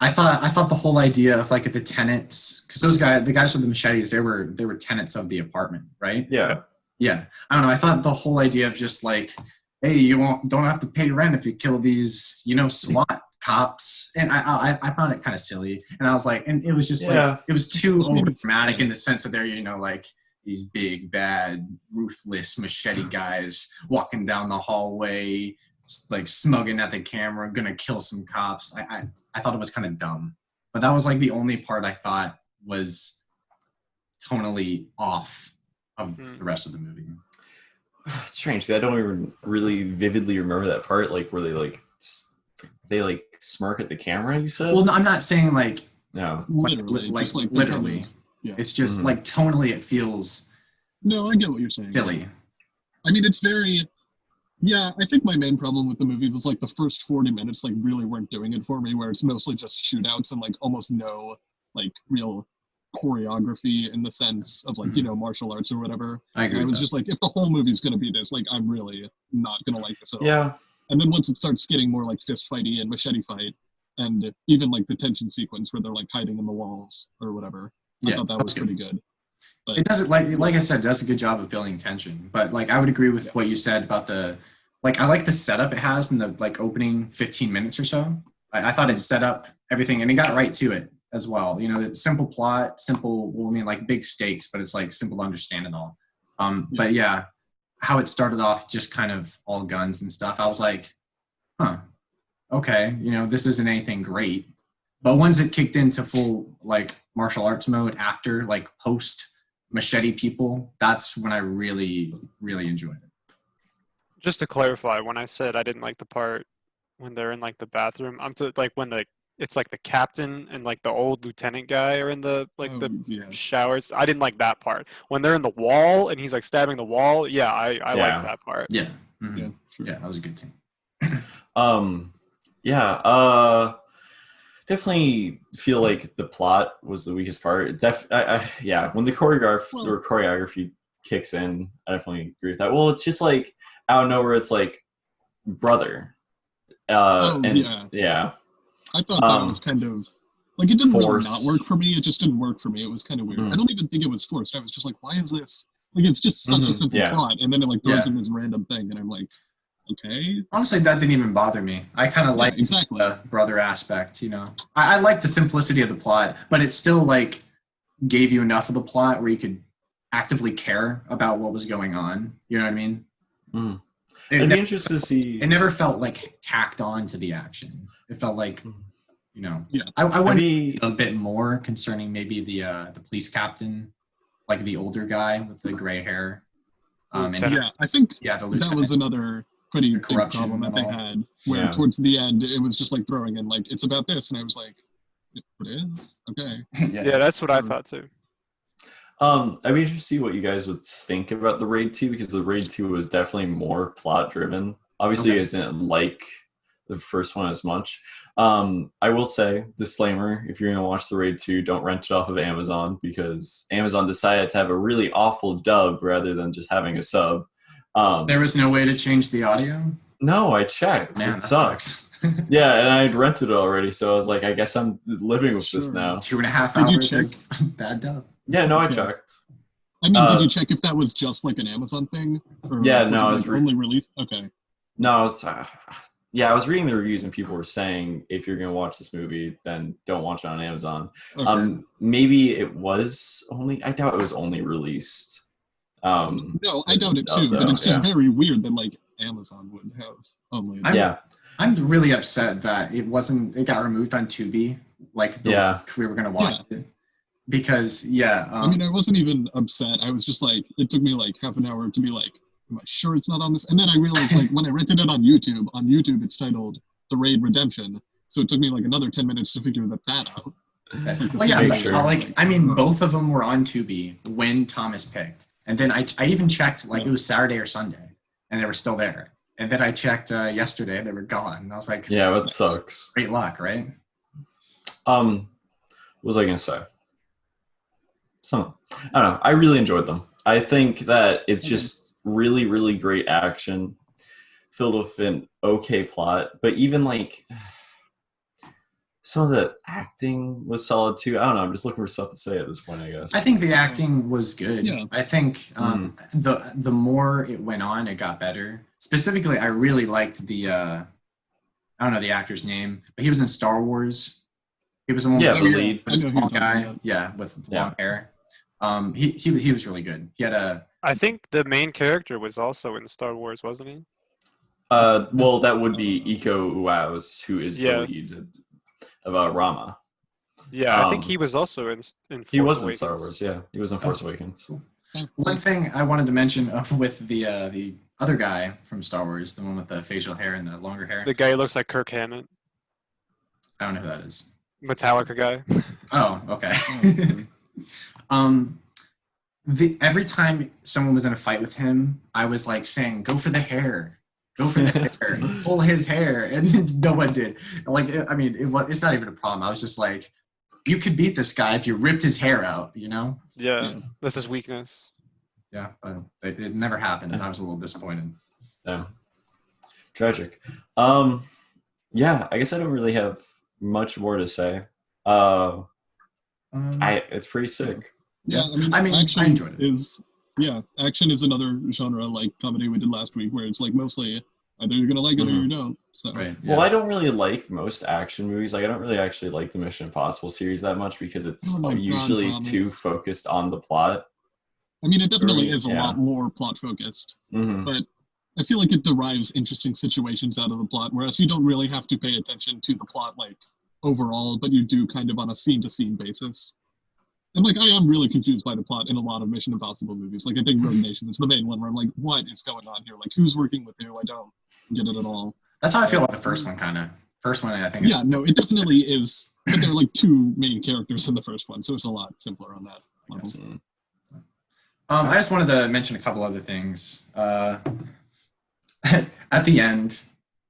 [SPEAKER 1] I thought the whole idea of like the tenants, because the guys with the machetes, they were tenants of the apartment, right?
[SPEAKER 3] Yeah.
[SPEAKER 1] Yeah. I don't know. I thought the whole idea of just like, hey, you don't have to pay rent if you kill these, SWAT cops. And I found it kind of silly. And I was like, and it was just like, it was too over dramatic in the sense that they're, like these big, bad, ruthless machete guys walking down the hallway, like smugging at the camera, gonna kill some cops. I thought it was kind of dumb. But that was like the only part I thought was tonally off of the rest of the movie.
[SPEAKER 3] It's strange. I don't even really vividly remember that part, like where they smirk at the camera. You said?
[SPEAKER 1] Well, no, I'm not saying like
[SPEAKER 3] no,
[SPEAKER 1] literally. Yeah. It's just like tonally, it feels.
[SPEAKER 4] No, I get what you're saying.
[SPEAKER 1] Silly.
[SPEAKER 4] I mean, it's very. Yeah, I think my main problem with the movie was like the first 40 minutes like really weren't doing it for me, where it's mostly just shootouts and like almost no like real choreography in the sense of like martial arts or whatever.
[SPEAKER 1] I agree.
[SPEAKER 4] I was just like, if the whole movie's gonna be this, like I'm really not gonna like this at all.
[SPEAKER 3] Yeah.
[SPEAKER 4] And then once it starts getting more like fist fighty and machete fight, and even like the tension sequence where they're like hiding in the walls or whatever, I thought that was pretty good. But
[SPEAKER 1] it does like I said, it does a good job of building tension. But like I would agree with what you said about the I like the setup it has in the like opening 15 minutes or so. I thought it set up everything and it got right to it as well. The simple plot, like big stakes, but it's like simple to understand it all. But yeah, how it started off just kind of all guns and stuff, I was like, huh, okay, this isn't anything great. But once it kicked into full like martial arts mode after like post machete people, that's when I really, really enjoyed it.
[SPEAKER 2] Just to clarify, when I said I didn't like the part when they're in like the bathroom, like when it's like the captain and like the old lieutenant guy are in the showers. I didn't like that part. When they're in the wall and he's like stabbing the wall, I like that part.
[SPEAKER 1] Yeah. Mm-hmm.
[SPEAKER 4] Yeah, sure.
[SPEAKER 1] Yeah, that was a good scene.
[SPEAKER 3] Definitely feel like the plot was the weakest part. When the choreography kicks in, I definitely agree with that. Well, it's just like out of nowhere, it's like brother.
[SPEAKER 4] I thought that was kind of like, it didn't really not work for me. It just didn't work for me. It was kind of weird. I don't even think it was forced. I was just like, why is this? Like, it's just such a simple plot, and then it like throws in this random thing, and I'm like, okay.
[SPEAKER 1] Honestly, that didn't even bother me. I kind of liked the brother aspect. I like the simplicity of the plot, but it still like gave you enough of the plot where you could actively care about what was going on. You know what I mean?
[SPEAKER 3] I'd be interested to see.
[SPEAKER 1] It never felt like tacked on to the action. It felt like, I would be a bit more concerning maybe the police captain, like the older guy with the gray hair.
[SPEAKER 4] I think
[SPEAKER 1] that
[SPEAKER 4] was another pretty big problem that they had, where towards the end it was just like throwing in like, it's about this, and I was like, it is? Okay.
[SPEAKER 2] Yeah, that's what I thought too.
[SPEAKER 3] I'd be interested to see what you guys would think about the Raid 2, because the Raid 2 was definitely more plot driven. Obviously, you guys didn't like the first one as much. I will say, disclaimer, if you're going to watch the Raid 2, don't rent it off of Amazon, because Amazon decided to have a really awful dub rather than just having a sub.
[SPEAKER 1] There was no way to change the audio?
[SPEAKER 3] No, I checked.
[SPEAKER 1] Man,
[SPEAKER 3] it sucks. Yeah, and I had rented it already, so I was like, I guess I'm living with this now.
[SPEAKER 1] 2.5 hours of bad dub.
[SPEAKER 3] Yeah, no, I checked.
[SPEAKER 4] I mean, did you check if that was just like an Amazon thing? Or
[SPEAKER 3] no,
[SPEAKER 4] was it only released? Okay.
[SPEAKER 3] No, I was reading the reviews, and people were saying, if you're going to watch this movie, then don't watch it on Amazon.
[SPEAKER 4] Okay.
[SPEAKER 3] Maybe it was only, I doubt it was only released.
[SPEAKER 4] No, I doubt it too, but it's just very weird that like Amazon would have only.
[SPEAKER 1] I'm really upset that it got removed on Tubi, like we were going to watch it. Because I
[SPEAKER 4] mean, I wasn't even upset. I was just like, it took me like half an hour to be like, am I sure it's not on this? And then I realized like when I rented it on YouTube it's titled The Raid Redemption. So it took me like another 10 minutes to figure that out.
[SPEAKER 1] Both of them were on Tubi when Thomas picked. And then I even checked, like it was Saturday or Sunday, and they were still there. And then I checked yesterday, they were gone. And I was like,
[SPEAKER 3] yeah, that sucks.
[SPEAKER 1] Great luck, right?
[SPEAKER 3] What was I going to say? I don't know. I really enjoyed them. I think that it's just really, really great action filled with an okay plot. But even like some of the acting was solid too. I don't know. I'm just looking for stuff to say at this point, I guess.
[SPEAKER 1] I think the acting was good.
[SPEAKER 4] Yeah.
[SPEAKER 1] I think the more it went on, it got better. Specifically, I really liked the I don't know the actor's name, but he was in Star Wars. He was the one with
[SPEAKER 3] the lead.
[SPEAKER 1] The small guy. Yeah, with long hair. He was really good. He had
[SPEAKER 2] I think the main character was also in Star Wars, wasn't he?
[SPEAKER 3] Well, that would be Iko Uwais, who is the lead of Rama.
[SPEAKER 2] Yeah, I think he was also in Force
[SPEAKER 3] He was
[SPEAKER 2] Awakens.
[SPEAKER 3] in Star Wars, yeah. He was in Force Awakens.
[SPEAKER 1] Cool. One thing I wanted to mention with the other guy from Star Wars, the one with the facial hair and the longer hair.
[SPEAKER 2] The guy who looks like Kirk Hammett.
[SPEAKER 1] I don't know who that is.
[SPEAKER 2] Metallica guy.
[SPEAKER 1] Oh, okay. Every time someone was in a fight with him, I was like saying, "Go for the hair, go for the hair, pull his hair," and no one did. Like, I mean, it's not even a problem. I was just like, "You could beat this guy if you ripped his hair out," you know?
[SPEAKER 2] Yeah, that's his weakness.
[SPEAKER 1] Yeah, it never happened. I was a little disappointed.
[SPEAKER 3] Yeah, tragic. Yeah, I guess I don't really have much more to say. It's pretty sick.
[SPEAKER 4] Yeah, I mean action I enjoyed it. Action is another genre like comedy we did last week, where it's like mostly either you're gonna like it or you don't. So.
[SPEAKER 1] Right.
[SPEAKER 3] Well, I don't really like most action movies. Like, I don't really actually like the Mission Impossible series that much because it's usually too focused on the plot.
[SPEAKER 4] I mean, it definitely is a
[SPEAKER 3] Yeah.
[SPEAKER 4] lot more plot focused,
[SPEAKER 3] Mhm.
[SPEAKER 4] but I feel like it derives interesting situations out of the plot, whereas you don't really have to pay attention to the plot like overall, but you do kind of on a scene-to-scene basis. And like, I am really confused by the plot in a lot of Mission Impossible movies. Like, I think Rogue Nation is the main one where I'm like, what is going on here? Like, who's working with who? I don't get it at all.
[SPEAKER 1] That's how I feel about the first one, kind of. First one, I think.
[SPEAKER 4] Yeah, no, it definitely is. But there are like two main characters in the first one, so it's a lot simpler on that level.
[SPEAKER 1] Yes. I just wanted to mention a couple other things. At the end,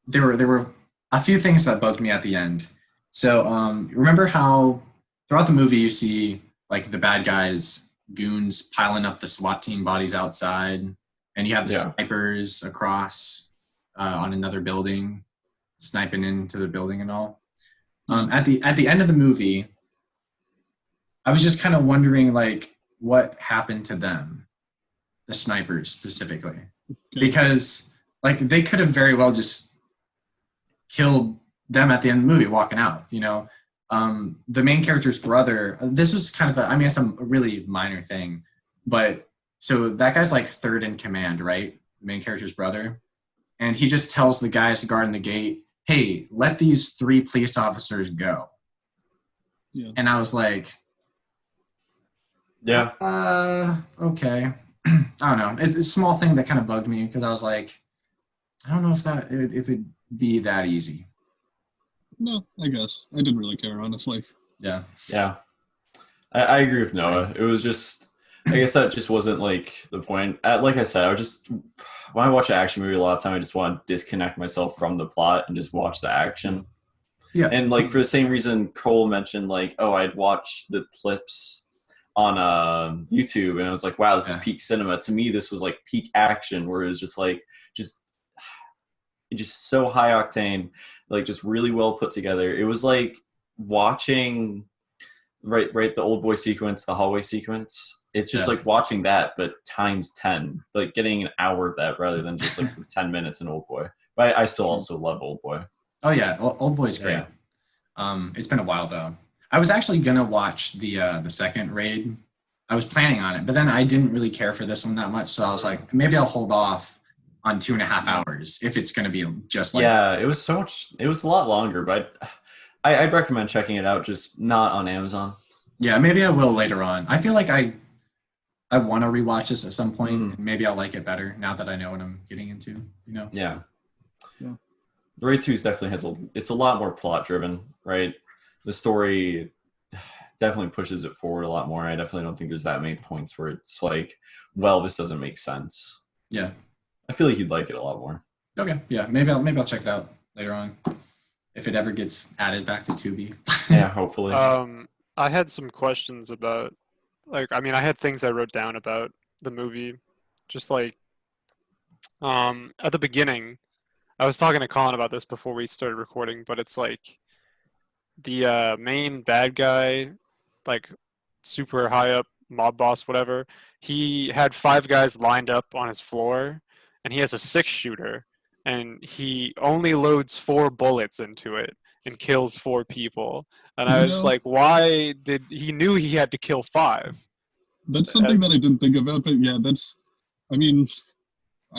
[SPEAKER 1] there were a few things that bugged me at the end. So remember how throughout the movie you see like the bad guys, goons piling up the SWAT team bodies outside, and you have the snipers across on another building, sniping into the building and all. At the end of the movie, I was just kind of wondering like what happened to them, the snipers specifically, because like they could have very well just killed them at the end of the movie walking out, you know. The main character's brother, this was kind of it's a really minor thing, but so that guy's like third in command, right? The main character's brother. And he just tells the guys guarding the gate, hey, let these 3 police officers go.
[SPEAKER 4] Yeah.
[SPEAKER 1] And I was like,
[SPEAKER 3] yeah,
[SPEAKER 1] okay. I don't know. It's a small thing that kind of bugged me because I was like, I don't know if it'd be that easy.
[SPEAKER 4] No, I guess. I didn't really care, honestly.
[SPEAKER 1] Yeah.
[SPEAKER 3] Yeah. I agree with Noah. It was just, I guess that just wasn't like the point. Like I said, when I watch an action movie, a lot of time I just want to disconnect myself from the plot and just watch the action.
[SPEAKER 1] Yeah.
[SPEAKER 3] And like for the same reason Cole mentioned, like, oh, I'd watch the clips on YouTube and I was like, wow, this is peak cinema. To me, this was like peak action, where it was just like, just so high octane, like just really well put together. It was like watching right the old boy sequence, the hallway sequence. It's just like watching that, but times 10, like getting an hour of that rather than just like 10 minutes in Old Boy. But I still also love Old Boy.
[SPEAKER 1] Oh yeah, Old Boy's great. Yeah. It's been a while though. I was actually gonna watch the second raid. I was planning on it, but then I didn't really care for this one that much, so I was like, maybe I'll hold off on 2.5 hours if it's gonna be just like.
[SPEAKER 3] Yeah, it was a lot longer, but I'd recommend checking it out, just not on Amazon.
[SPEAKER 1] Yeah, maybe I will later on. I feel like I want to rewatch this at some point, and maybe I'll like it better now that I know what I'm getting into. You know?
[SPEAKER 3] Yeah. The Raid 2 definitely it's a lot more plot driven, right? The story definitely pushes it forward a lot more. I definitely don't think there's that many points where it's like, well, this doesn't make sense.
[SPEAKER 1] Yeah.
[SPEAKER 3] I feel like you'd like it a lot more.
[SPEAKER 1] Okay. Yeah. Maybe I'll check it out later on if it ever gets added back to Tubi.
[SPEAKER 3] Yeah, hopefully.
[SPEAKER 2] I had some questions about, I had things I wrote down about the movie. Just like, at the beginning, I was talking to Collin about this before we started recording, but it's like the main bad guy, like super high up mob boss, whatever, he had 5 guys lined up on his floor, and he has a 6-shooter, and he only loads 4 bullets into it and kills 4 people. And I was like, why did he knew he had to kill 5?
[SPEAKER 4] That's something that I didn't think about, but yeah,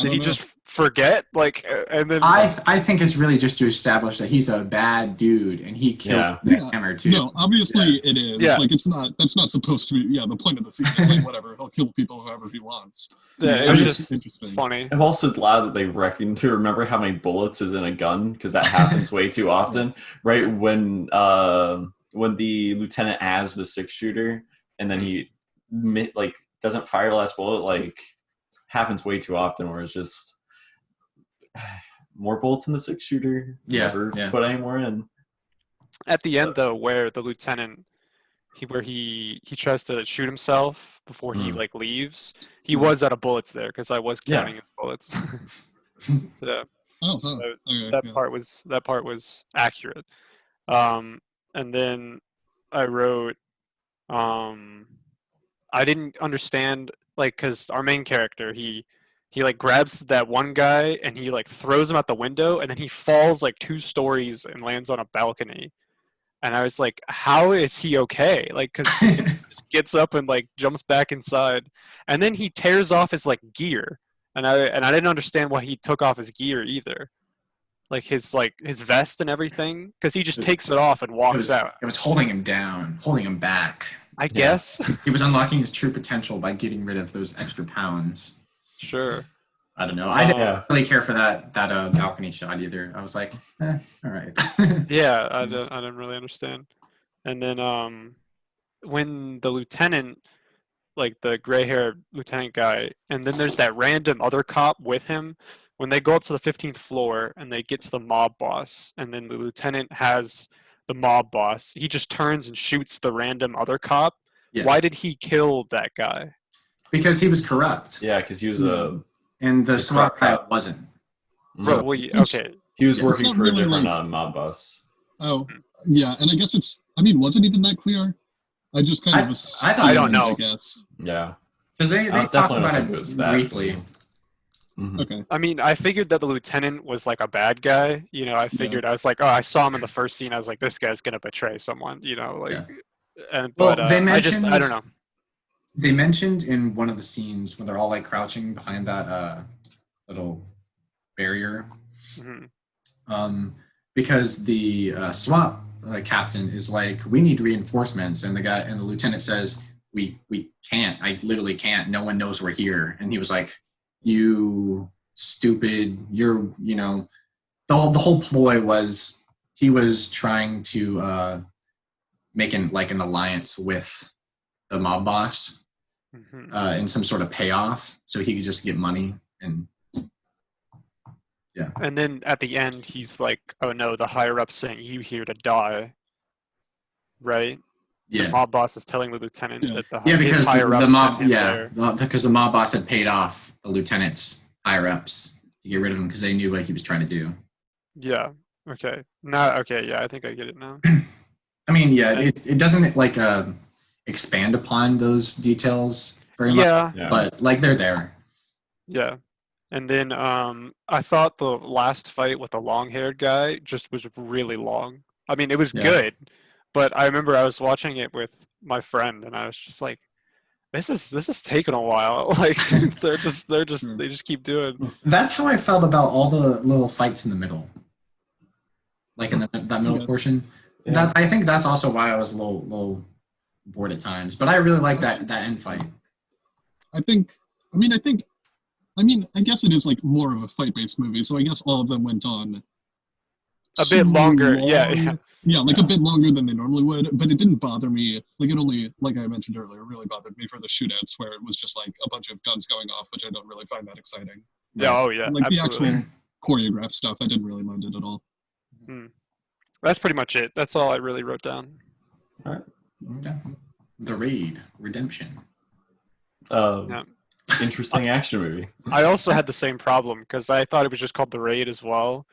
[SPEAKER 2] did he just forget? And then
[SPEAKER 1] I think it's really just to establish that he's a bad dude and he killed the hammer too.
[SPEAKER 4] No, obviously it is. Yeah. Like that's not supposed to be the point of the scene is like whatever, he'll kill people however he wants.
[SPEAKER 2] Yeah, it was just interesting. Funny.
[SPEAKER 3] I'm also glad that they reckoned to remember how many bullets is in a gun, because that happens way too often. Right when the lieutenant has the 6-shooter and then he doesn't fire the last bullet, happens way too often, where it's just more bullets in the 6-shooter. Never put any more in.
[SPEAKER 2] At the end, though, where the lieutenant, he tries to shoot himself before he leaves, he was out of bullets there, because I was counting his bullets. Yeah. That part was accurate. And then I wrote, I didn't understand, because our main character, he grabs that one guy and he throws him out the window, and then he falls 2 stories and lands on a balcony. and I was like, how is he okay? Like, because he just gets up and like jumps back inside, and then he tears off his like gear, and I didn't understand why he took off his gear either, like his vest and everything, because he just takes it off and walks out.
[SPEAKER 1] It was holding him down, holding him back.
[SPEAKER 2] I guess.
[SPEAKER 1] He was unlocking his true potential by getting rid of those extra pounds.
[SPEAKER 2] Sure.
[SPEAKER 1] I don't know. I didn't really care for that balcony shot either. I was like, all right.
[SPEAKER 2] Yeah, I didn't really understand. And then when the lieutenant, like the gray-haired lieutenant guy, and then there's that random other cop with him, when they go up to the 15th floor and they get to the mob boss, and then the lieutenant has the mob boss, he just turns and shoots the random other cop. Yeah. Why did he kill that guy?
[SPEAKER 1] Because he was corrupt.
[SPEAKER 3] Yeah, because he was
[SPEAKER 1] and the SWAT guy wasn't.
[SPEAKER 2] So, okay.
[SPEAKER 3] He was working for a different mob boss.
[SPEAKER 4] Oh, yeah, and I guess was it even that clear? I just kind of
[SPEAKER 2] I don't know.
[SPEAKER 4] I guess.
[SPEAKER 3] Yeah.
[SPEAKER 1] Because they talked about it briefly.
[SPEAKER 3] Mm-hmm.
[SPEAKER 4] Okay.
[SPEAKER 2] I mean, I figured that the lieutenant was like a bad guy. You know, I figured I was like, oh, I saw him in the first scene. I was like, this guy's gonna betray someone. You know, like, but I don't know.
[SPEAKER 1] They mentioned in one of the scenes when they're all like crouching behind that little barrier, because the SWAT captain is like, we need reinforcements, and the lieutenant says, we can't. I literally can't. No one knows we're here. And he was like, you stupid, the whole ploy was he was trying to make an alliance with the mob boss in some sort of payoff so he could just get money. And
[SPEAKER 2] and then at the end he's like, oh no, the higher up sent you here to die, right? The mob boss is telling the lieutenant that because
[SPEAKER 1] because the mob boss had paid off the lieutenant's higher ups to get rid of him because they knew what he was trying to do.
[SPEAKER 2] Yeah. Okay. Yeah, I think I get it now.
[SPEAKER 1] I mean, it doesn't like expand upon those details very much, but like they're there.
[SPEAKER 2] Yeah. And then I thought the last fight with the long-haired guy just was really long. I mean, it was good. But I remember I was watching it with my friend, and I was just like, "This is taking a while." Like they just keep doing.
[SPEAKER 1] That's how I felt about all the little fights in the middle, like in that middle portion. Yeah. I think that's also why I was a little bored at times. But I really like that end fight.
[SPEAKER 4] I guess it is like more of a fight-based movie, so I guess all of them went on
[SPEAKER 2] a bit longer.
[SPEAKER 4] Yeah, a bit longer than they normally would, but it didn't bother me. Like, it only, like I mentioned earlier, it really bothered me for the shootouts where it was just like a bunch of guns going off, which I don't really find that exciting.
[SPEAKER 2] Yeah, oh yeah,
[SPEAKER 4] like
[SPEAKER 2] absolutely.
[SPEAKER 4] The actual choreographed stuff, I didn't really mind it at all.
[SPEAKER 2] That's pretty much it. That's all I really wrote down.
[SPEAKER 3] All right.
[SPEAKER 1] Yeah. The Raid Redemption.
[SPEAKER 3] Interesting action movie.
[SPEAKER 2] I also had the same problem because I thought it was just called The Raid as well.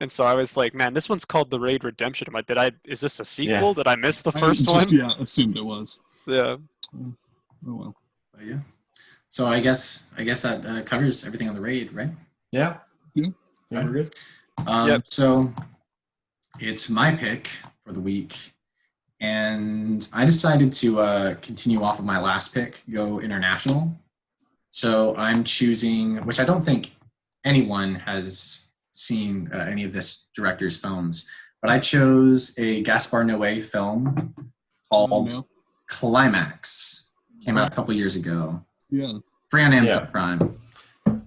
[SPEAKER 2] And so I was like, man, this one's called The Raid Redemption. I'm like, is this a sequel? Yeah. Did I miss the first one?
[SPEAKER 4] Yeah, assumed it was.
[SPEAKER 2] Yeah.
[SPEAKER 4] Oh well.
[SPEAKER 1] But yeah. So I guess that covers everything on The Raid, right?
[SPEAKER 3] Yeah. We're good.
[SPEAKER 1] So it's my pick for the week, and I decided to continue off of my last pick, go international. So I'm choosing, which I don't think anyone has seen any of this director's films, but I chose a Gaspar Noé film called Climax. Came out a couple years ago.
[SPEAKER 4] Yeah.
[SPEAKER 1] Free on Amazon Prime.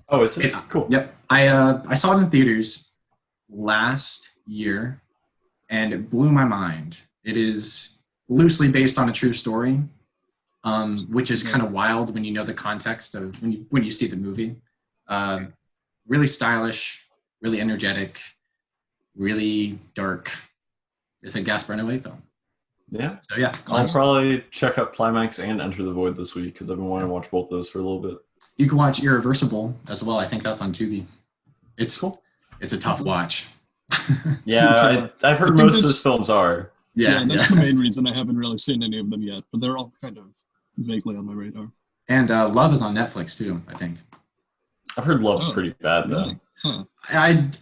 [SPEAKER 3] Oh, is it? Cool.
[SPEAKER 1] Yep. I saw it in theaters last year, and it blew my mind. It is loosely based on a true story, which is kind of wild when you know the context of when you see the movie. Really stylish, really energetic, really dark. It's a Gaspar Noé film.
[SPEAKER 3] Yeah.
[SPEAKER 1] So yeah,
[SPEAKER 3] I'll probably check out Climax and Enter the Void this week because I've been wanting to watch both those for a little bit.
[SPEAKER 1] You can watch Irreversible as well. I think that's on Tubi. It's cool. It's a tough watch.
[SPEAKER 3] Yeah, I've heard most of those films are.
[SPEAKER 4] Yeah, that's the main reason I haven't really seen any of them yet, but they're all kind of vaguely on my radar.
[SPEAKER 1] And Love is on Netflix too, I think.
[SPEAKER 3] I've heard Love's pretty bad though.
[SPEAKER 4] Really? Huh.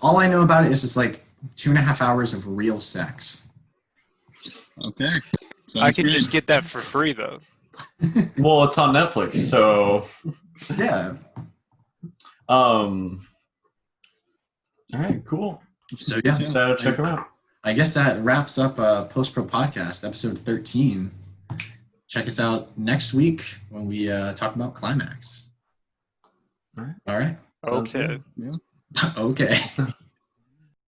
[SPEAKER 1] All I know about it is it's like 2.5 hours of real sex.
[SPEAKER 4] Okay.
[SPEAKER 2] I can
[SPEAKER 4] great.
[SPEAKER 2] just get that for free though.
[SPEAKER 3] Well, it's on Netflix, so
[SPEAKER 1] Yeah.
[SPEAKER 3] all right, cool.
[SPEAKER 1] So yeah.
[SPEAKER 3] So check them out.
[SPEAKER 1] I guess that wraps up Post Pro Podcast, episode 13. Check us out next week when we talk about Climax.
[SPEAKER 3] All right.
[SPEAKER 1] All right.
[SPEAKER 3] Sounds
[SPEAKER 2] Okay.
[SPEAKER 3] good.
[SPEAKER 1] Okay.